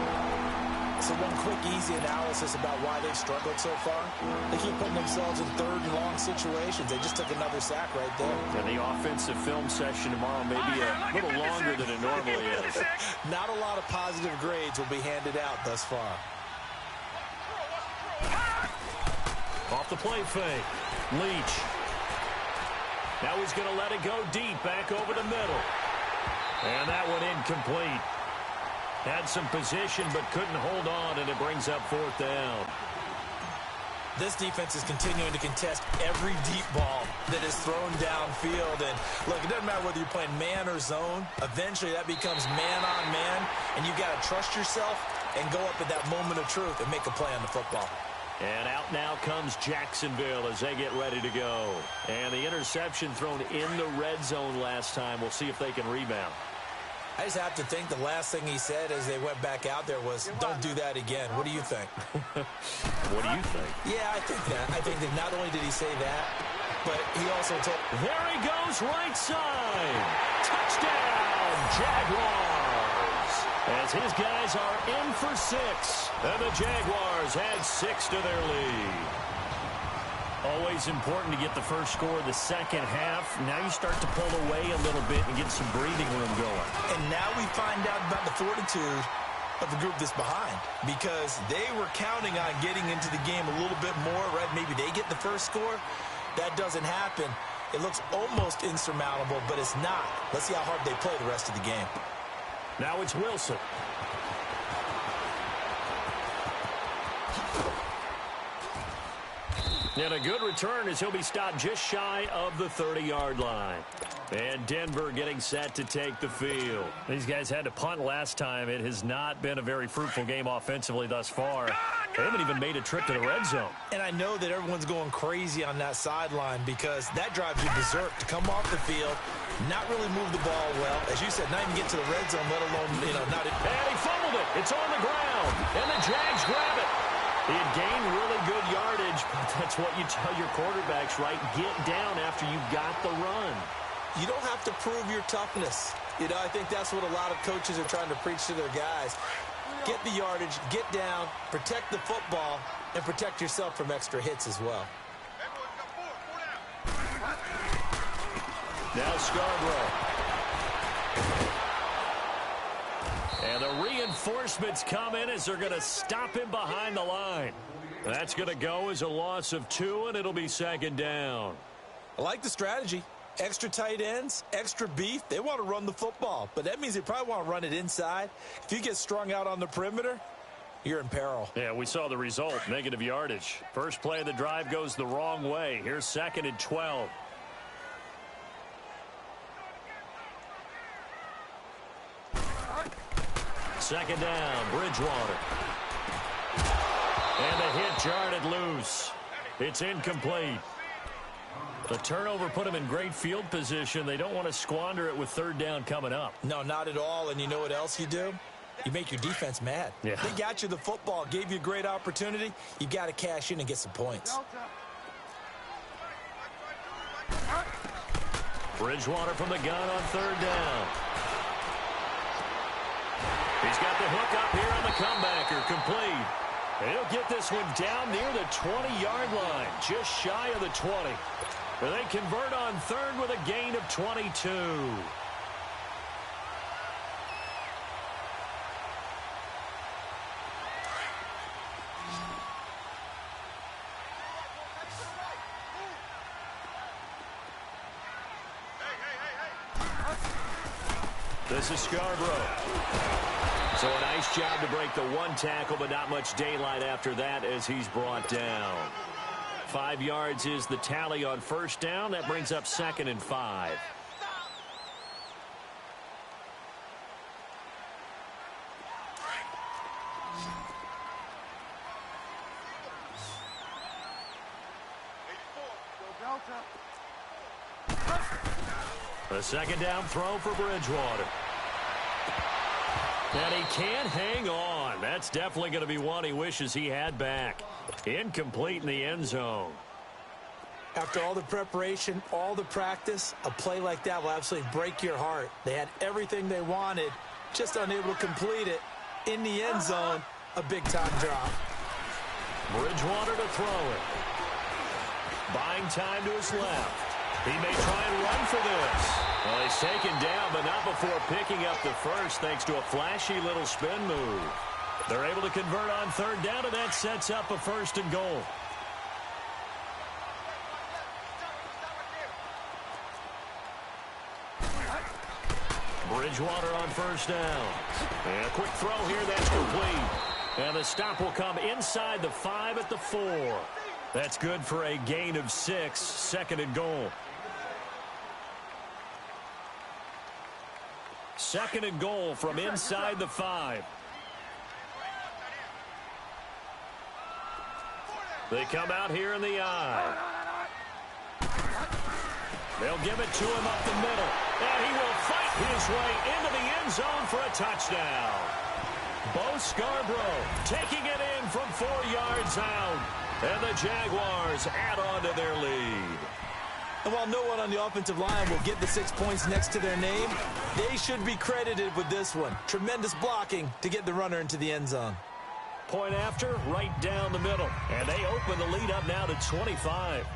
So one quick, easy analysis about why they've struggled so far. They keep putting themselves in third and long situations. They just took another sack right there. And the offensive film session tomorrow may be a little longer than it normally is. Not a lot of positive grades will be handed out thus far. Off the play fake. Leach. Now he's going to let it go deep, back over the middle. And that one incomplete. Had some position, but couldn't hold on, and it brings up fourth down. This defense is continuing to contest every deep ball that is thrown downfield. And, look, it doesn't matter whether you're playing man or zone. Eventually, that becomes man-on-man, and you've got to trust yourself and go up at that moment of truth and make a play on the football. And out now comes Jacksonville as they get ready to go. And the interception thrown in the red zone last time. We'll see if they can rebound. I just have to think the last thing he said as they went back out there was, don't do that again. What do you think? What do you think? Yeah, I think that. I think that not only did he say that, but he also told... There he goes, right side. Touchdown, Jaguars. as his guys are in for 6. And the Jaguars add 6 to their lead. Always important to get the first score of the second half. Now you start to pull away a little bit and get some breathing room going. And now we find out about the fortitude of the group that's behind, because they were counting on getting into the game a little bit more, right? Maybe they get the first score. That doesn't happen. It looks almost insurmountable, but it's not. Let's see how hard they play the rest of the game. Now it's Wilson. And a good return as he'll be stopped just shy of the 30-yard line. And Denver getting set to take the field. These guys had to punt last time. It has not been a very fruitful game offensively thus far. They haven't even made a trip to the red zone. And I know that everyone's going crazy on that sideline because that drives you berserk to come off the field, not really move the ball well. As you said, not even get to the red zone, let alone, not... And he fumbled it. It's on the ground. And the Jags grab it. He had gained really good yardage, but that's what you tell your quarterbacks, right? Get down after you got the run. You don't have to prove your toughness. I think that's what a lot of coaches are trying to preach to their guys. Get the yardage, get down, protect the football, and protect yourself from extra hits as well. Now Scarborough. And the reinforcements come in as they're going to stop him behind the line. That's going to go as a loss of 2, and it'll be second down. I like the strategy. Extra tight ends, extra beef. They want to run the football, but that means they probably want to run it inside. If you get strung out on the perimeter, you're in peril. Yeah, we saw the result, negative yardage. First play of the drive goes the wrong way. Here's 2nd and 12. Second down, Bridgewater. And the hit jarred loose. It's incomplete. The turnover put them in great field position. They don't want to squander it with 3rd down coming up. No, not at all. And you know what else you do? You make your defense mad. Yeah. They got you the football, gave you a great opportunity. You got to cash in and get some points. Bridgewater from the gun on 3rd down. He's got the hook up here on the comebacker, complete. And he'll get this one down near the 20-yard line, just shy of the 20. But they convert on 3rd with a gain of 22. This is Scarborough. So a nice job to break the 1 tackle, but not much daylight after that as he's brought down. 5 yards is the tally on 1st down. That brings up 2nd and 5. The 2nd down throw for Bridgewater. And he can't hang on. That's definitely going to be one he wishes he had back. Incomplete in the end zone. After all the preparation, all the practice, a play like that will absolutely break your heart. They had everything they wanted, just unable to complete it. In the end zone, a big-time drop. Bridgewater to throw it. Buying time to his left. He may try and run for this. Well, he's taken down, but not before picking up the first, thanks to a flashy little spin move. They're able to convert on 3rd down, and that sets up a 1st and goal. Bridgewater on 1st down. And a quick throw here, that's complete. And the stop will come inside the 5 at the 4. That's good for a gain of 6, 2nd and goal. 2nd and goal from inside the 5. They come out here in the eye. They'll give it to him up the middle. And he will fight his way into the end zone for a touchdown. Bo Scarborough taking it in from 4 yards out. And the Jaguars add on to their lead. And while no one on the offensive line will get the 6 points next to their name, they should be credited with this one. Tremendous blocking to get the runner into the end zone. Point after, right down the middle. And they open the lead up now to 25.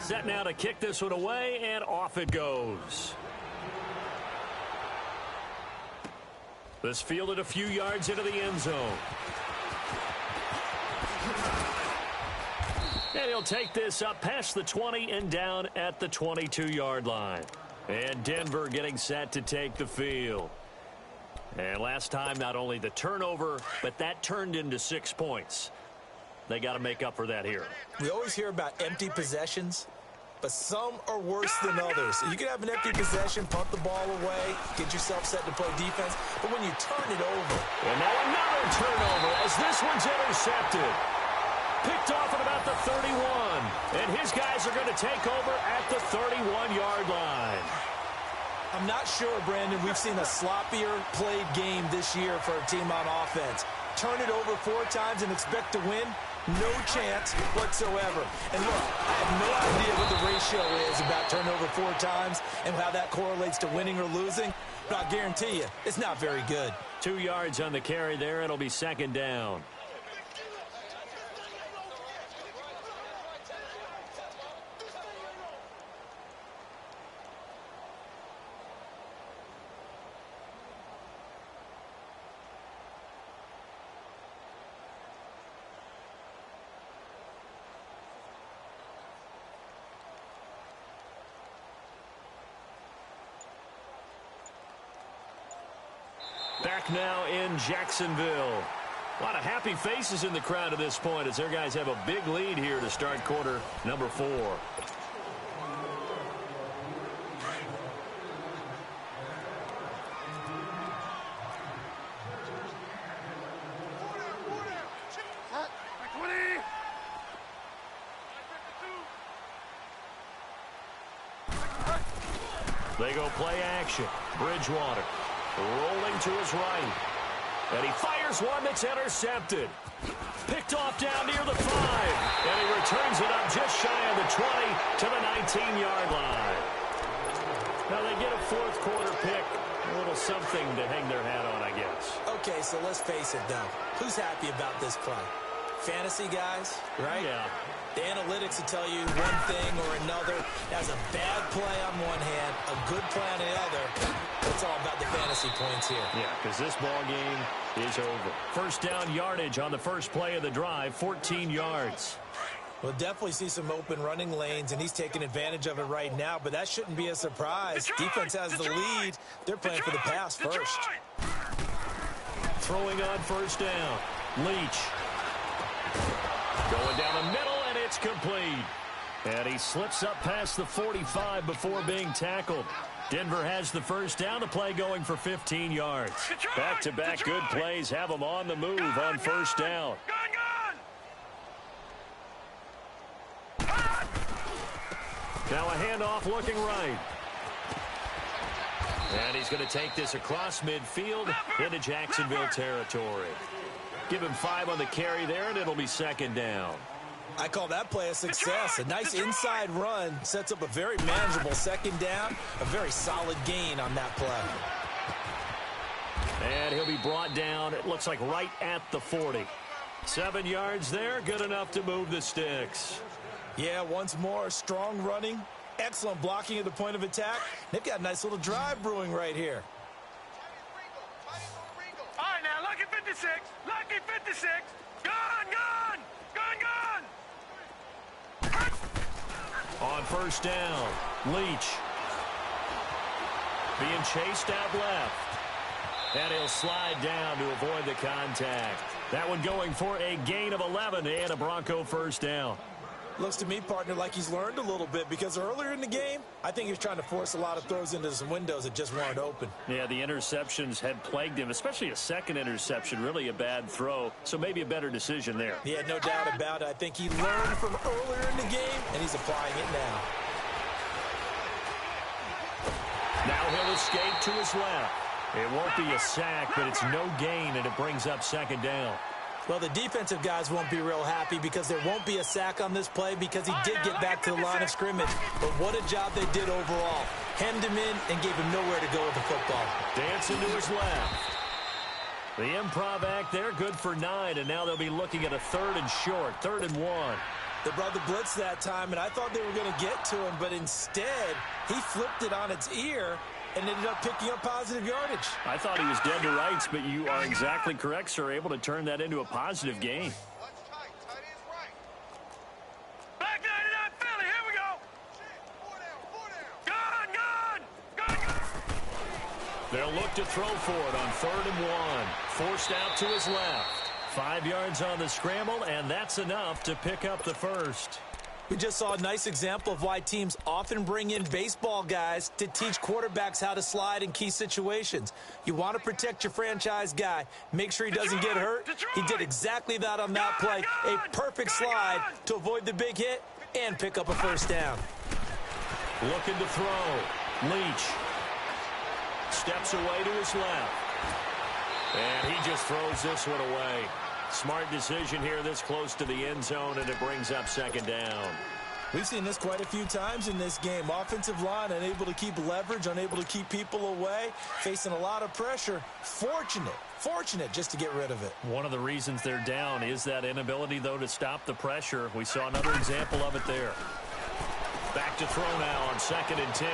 Set now to kick this one away, and off it goes. This fielded a few yards into the end zone. And he'll take this up past the 20 and down at the 22-yard line. And Denver getting set to take the field. And last time, not only the turnover, but that turned into 6 points. They got to make up for that here. We always hear about empty possessions, but some are worse than others. You can have an empty possession, punt the ball away, get yourself set to play defense, but when you turn it over. And now another turnover as this one's intercepted. Picked off at about the 31. And his guys are going to take over at the 31-yard line. I'm not sure, Brandon, we've seen a sloppier played game this year for a team on offense. Turn it over 4 times and expect to win? No chance whatsoever. And look, I have no idea what the ratio is about turnover 4 times and how that correlates to winning or losing, but I guarantee you, it's not very good. 2 yards on the carry there. It'll be second down. Back now in Jacksonville. A lot of happy faces in the crowd at this point as their guys have a big lead here to start quarter number 4. They go play action. Bridgewater rolling to his right. And he fires one that's intercepted. Picked off down near the 5. And he returns it up just shy of the 20 to the 19-yard line. Now they get a fourth quarter pick. A little something to hang their hat on, I guess. Okay, so let's face it, though. Who's happy about this play? Fantasy guys, right? Yeah. The analytics will tell you one thing or another. That's a bad play on one hand, a good play on the other. It's all about the fantasy points here. Yeah, because this ball game is over. First down yardage on the first play of the drive, 14 yards. We'll definitely see some open running lanes, and he's taking advantage of it right now, but that shouldn't be a surprise. Defense has the lead. They're playing for the pass first. Throwing on first down. Leach. Going down the middle, and it's complete. And he slips up past the 45 before being tackled. Denver has the first down. The play going for 15 yards. Back-to-back good plays have them on the move on first down. Now a handoff looking right. And he's going to take this across midfield into Jacksonville territory. Give him 5 on the carry there, and it'll be second down. I call that play a success. A nice inside run sets up a very manageable second down. A very solid gain on that play. And he'll be brought down, it looks like right at the 40. 7 yards there, good enough to move the sticks. Yeah, once more, strong running, excellent blocking at the point of attack. They've got a nice little drive brewing right here. All right, now, lucky 56. Lucky 56. Gun, gun. Gun, gun. On first down, Leach. Being chased out left. And he'll slide down to avoid the contact. That one going for a gain of 11 and a Bronco first down. Looks to me, partner, like he's learned a little bit because earlier in the game, I think he was trying to force a lot of throws into some windows that just weren't open. Yeah, the interceptions had plagued him, especially a second interception, really a bad throw, so maybe a better decision there. Yeah, no doubt about it. I think he learned from earlier in the game, and he's applying it now. Now he'll escape to his left. It won't be a sack, but it's no gain, and it brings up second down. Well, the defensive guys won't be real happy because there won't be a sack on this play because he did get back to the line of scrimmage. But what a job they did overall. Hemmed him in and gave him nowhere to go with the football. Dancing to his left. The improv act there, good for 9, and now they'll be looking at a 3rd and short, 3rd and 1. They brought the blitz that time, and I thought they were going to get to him, but instead, he flipped it on its ear and ended up picking up positive yardage. I thought he was dead to rights, but you are exactly correct, sir, able to turn that into a positive gain. Back 99, Philly, here we go. Gone. They'll look to throw for it on 3rd and 1. Forced out to his left. 5 yards on the scramble, and that's enough to pick up the first. We just saw a nice example of why teams often bring in baseball guys to teach quarterbacks how to slide in key situations. You want to protect your franchise guy. Make sure he doesn't get hurt. He did exactly that on that play. A perfect slide to avoid the big hit and pick up a first down. Looking to throw. Leach steps away to his left. And he just throws this one away. Smart decision here this close to the end zone, and it brings up 2nd down. We've seen this quite a few times in this game. Offensive line unable to keep leverage, unable to keep people away, facing a lot of pressure. Fortunate just to get rid of it. One of the reasons they're down is that inability, though, to stop the pressure. We saw another example of it there. Back to throw now on 2nd and 10.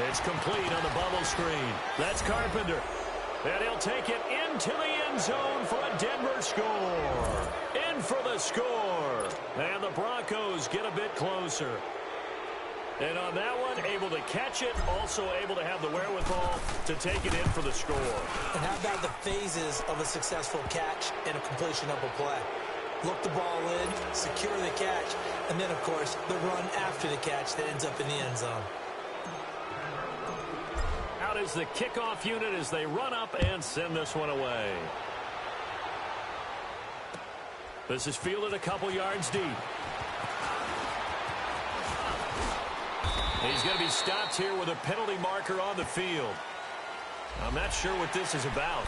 It's complete on the bubble screen. That's Carpenter. And he'll take it into the end zone for a Denver score. In for the score. And the Broncos get a bit closer. And on that one, able to catch it, also able to have the wherewithal to take it in for the score. And how about the phases of a successful catch and a completion of a play? Look the ball in, secure the catch, and then, of course, the run after the catch that ends up in the end zone. Out is the kickoff unit as they run up and send this one away. This is fielded a couple yards deep. He's going to be stopped here with a penalty marker on the field. I'm not sure what this is about.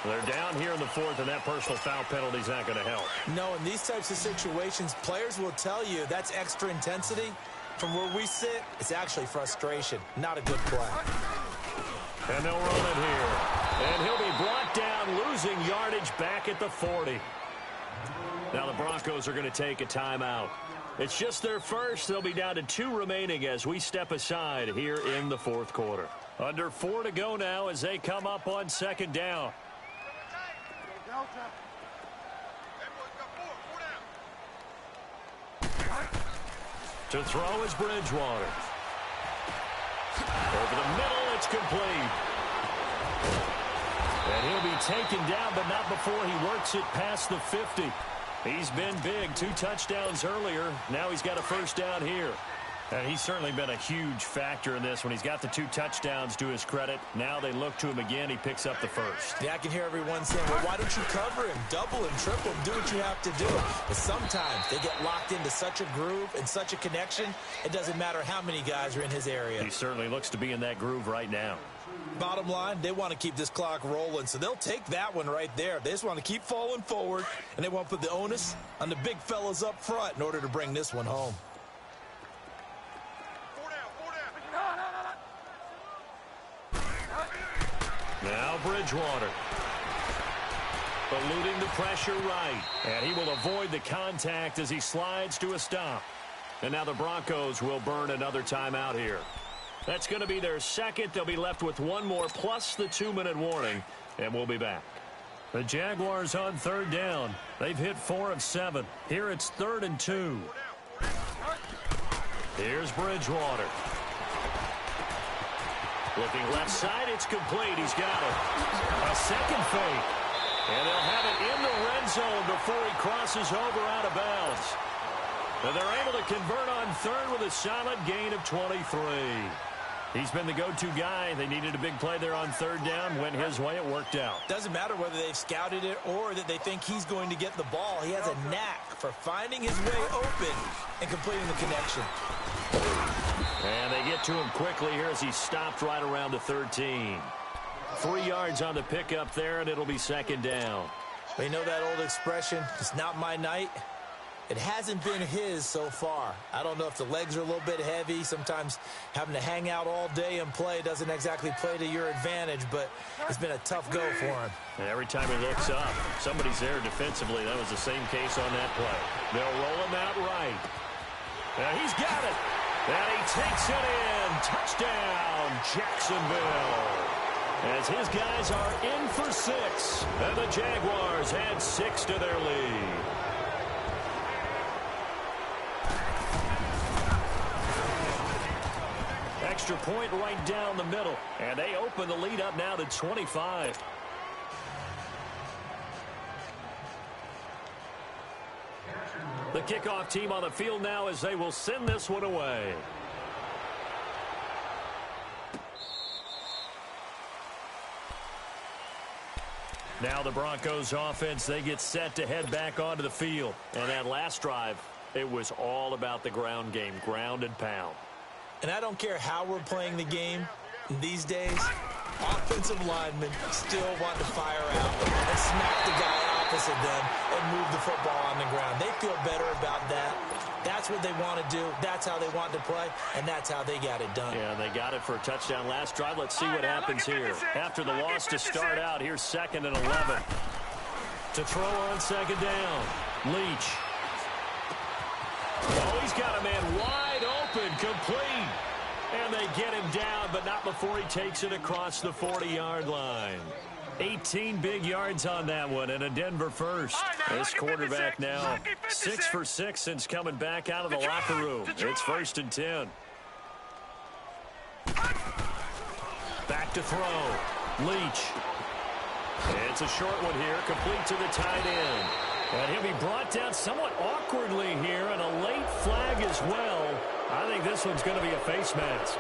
They're down here in the 4th, and that personal foul penalty is not going to help. No, in these types of situations, players will tell you that's extra intensity. From where we sit, it's actually frustration, not a good play. And they'll run it here. And he'll be brought down, losing yardage back at the 40. Now the Broncos are going to take a timeout. It's just their first. They'll be down to 2 remaining as we step aside here in the 4th quarter. Under 4 to go now as they come up on 2nd down. To throw is Bridgewater. Over the middle, it's complete. And he'll be taken down, but not before he works it past the 50. He's been big. 2 touchdowns earlier. Now he's got a first down here. And he's certainly been a huge factor in this when he's got the 2 touchdowns to his credit. Now they look to him again. He picks up the first. Yeah, I can hear everyone saying, well, why don't you cover him? Double him, triple him, do what you have to do. But sometimes they get locked into such a groove and such a connection, it doesn't matter how many guys are in his area. He certainly looks to be in that groove right now. Bottom line, they want to keep this clock rolling, so they'll take that one right there. They just want to keep falling forward, and they want to put the onus on the big fellas up front in order to bring this one home. Now Bridgewater. Eluding the pressure right. And he will avoid the contact as he slides to a stop. And now the Broncos will burn another timeout here. That's going to be their second. They'll be left with 1 more plus the 2-minute warning. And we'll be back. The Jaguars on 3rd down. They've hit 4 of 7. Here it's 3rd and 2. Here's Bridgewater. Looking left side, it's complete. He's got it. A second fake. And they'll have it in the red zone before he crosses over out of bounds. And they're able to convert on 3rd with a solid gain of 23. He's been the go-to guy. They needed a big play there on 3rd down. Went his way. It worked out. Doesn't matter whether they've scouted it or that they think he's going to get the ball. He has a knack for finding his way open and completing the connection. And they get to him quickly here as he stopped right around the 13. 3 yards on the pickup there, and it'll be 2nd down. Well, you know that old expression, it's not my night? It hasn't been his so far. I don't know if the legs are a little bit heavy. Sometimes having to hang out all day and play doesn't exactly play to your advantage, but it's been a tough go for him. And every time he looks up, somebody's there defensively. That was the same case on that play. They'll roll him out right. Now he's got it. And he takes it in. Touchdown, Jacksonville. As his guys are in for 6. And the Jaguars add 6 to their lead. Extra point right down the middle. And they open the lead up now to 25. The kickoff team on the field now as they will send this one away. Now the Broncos offense, they get set to head back onto the field. And that last drive, it was all about the ground game, ground and pound. And I don't care how we're playing the game these days, offensive linemen still want to fire out and smack the guy opposite them and move the football on the ground. They feel better about that. That's what they want to do. That's how they want to play, and that's how they got it done. Yeah, they got it for a touchdown last drive. Let's see what happens here. After the loss to start out, here's 2nd and 11. To throw on 2nd down, Leach. Oh, he's got a man wide open, complete. And they get him down, but not before he takes it across the 40-yard line. 18 big yards on that one, and a Denver first. This quarterback now 6 for 6 since coming back out of the locker room. It's 1st and 10. Back to throw. Leach. It's a short one here, complete to the tight end. And he'll be brought down somewhat awkwardly here, and a late flag as well. I think this one's going to be a face mask.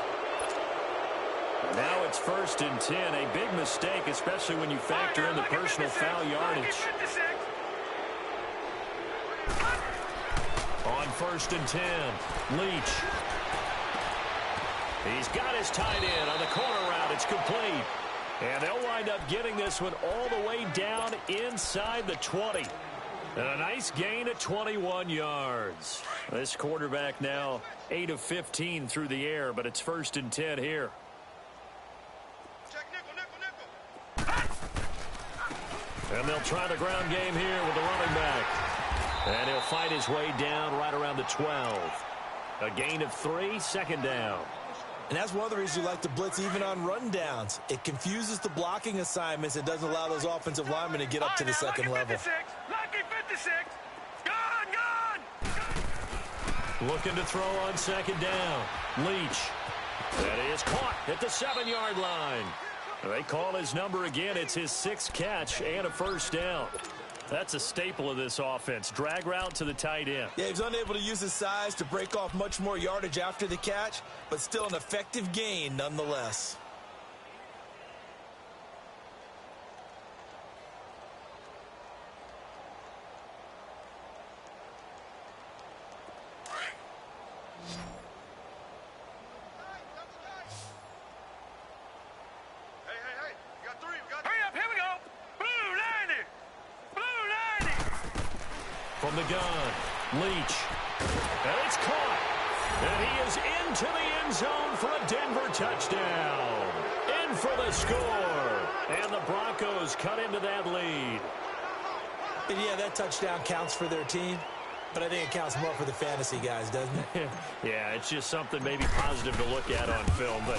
Now it's 1st and 10. A big mistake, especially when you factor in the personal foul yardage. On 1st and 10, Leach. He's got his tight end on the corner route. It's complete. And they'll wind up getting this one all the way down inside the 20. And a nice gain of 21 yards. This quarterback now 8 of 15 through the air, but it's 1st and 10 here. And they'll try the ground game here with the running back. And he'll fight his way down right around the 12. A gain of 3, 2nd down. And that's one of the reasons you like to blitz even on rundowns. It confuses the blocking assignments. It doesn't allow those offensive linemen to get up to the second level. Lucky 56. Gone. Looking to throw on 2nd down. Leach. That is caught at the 7-yard line. They call his number again. It's his 6th catch and a 1st down. That's a staple of this offense. Drag route to the tight end. Yeah, he's unable to use his size to break off much more yardage after the catch, but still an effective gain nonetheless. From the gun, Leach. And it's caught. And he is into the end zone for a Denver touchdown. In for the score. And the Broncos cut into that lead. And yeah, that touchdown counts for their team, but I think it counts more for the fantasy guys, doesn't it? Yeah, it's just something maybe positive to look at on film, but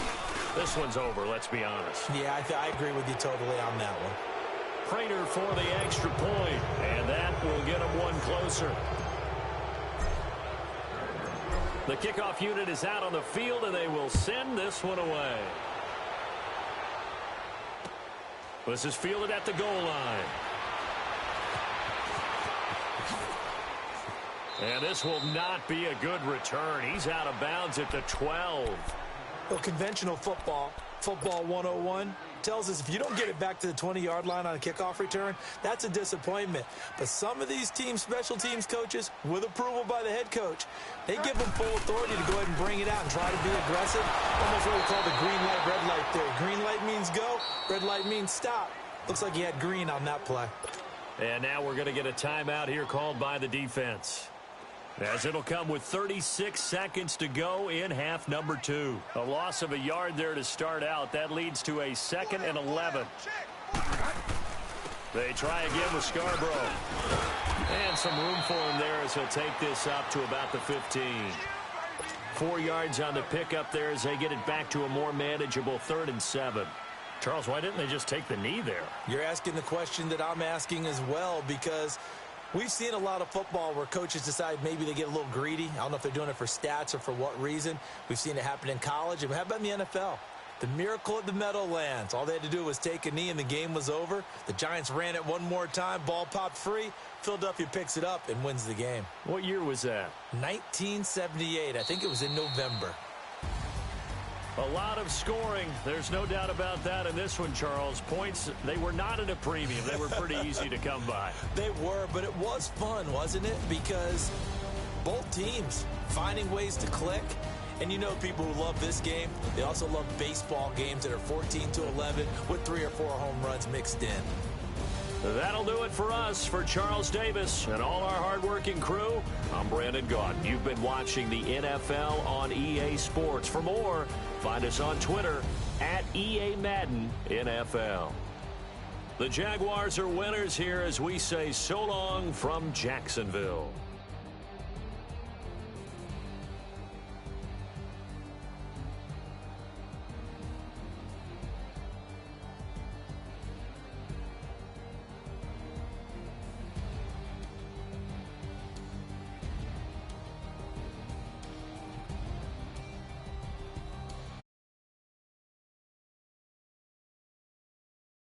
this one's over, let's be honest. Yeah, I agree with you totally on that one. Prater for the extra point, and that will get him one closer. The kickoff unit is out on the field, and they will send this one away. This is fielded at the goal line. And this will not be a good return. He's out of bounds at the 12. Well, conventional football 101, tells us if you don't get it back to the 20-yard line on a kickoff return, that's a disappointment. But some of these teams, special teams coaches, with approval by the head coach, they give them full authority to go ahead and bring it out and try to be aggressive. Almost what we call the green light, red light theory. Green light means go, red light means stop. Looks like he had green on that play. And now we're going to get a timeout here called by the defense, as it'll come with 36 seconds to go in half number 2. A loss of a yard there to start out. That leads to a 2nd and 11. They try again with Scarborough. And some room for him there as he'll take this up to about the 15. 4 yards on the pickup there as they get it back to a more manageable 3rd and 7. Charles, why didn't they just take the knee there? You're asking the question that I'm asking as well, because we've seen a lot of football where coaches decide maybe they get a little greedy. I don't know if they're doing it for stats or for what reason. We've seen it happen in college. And how about in the NFL? The miracle at the Meadowlands. All they had to do was take a knee and the game was over. The Giants ran it one more time. Ball popped free. Philadelphia picks it up and wins the game. What year was that? 1978. I think it was in November. A lot of scoring. There's no doubt about that in this one, Charles. Points, they were not at a premium. They were pretty easy to come by. They were, but it was fun, wasn't it? Because both teams finding ways to click. And you know people who love this game, they also love baseball games that are 14-11 with 3 or 4 home runs mixed in. That'll do it for us. For Charles Davis and all our hardworking crew, I'm Brandon Gaudin. You've been watching the NFL on EA Sports. For more, find us on Twitter at EA Madden NFL. The Jaguars are winners here as we say so long from Jacksonville.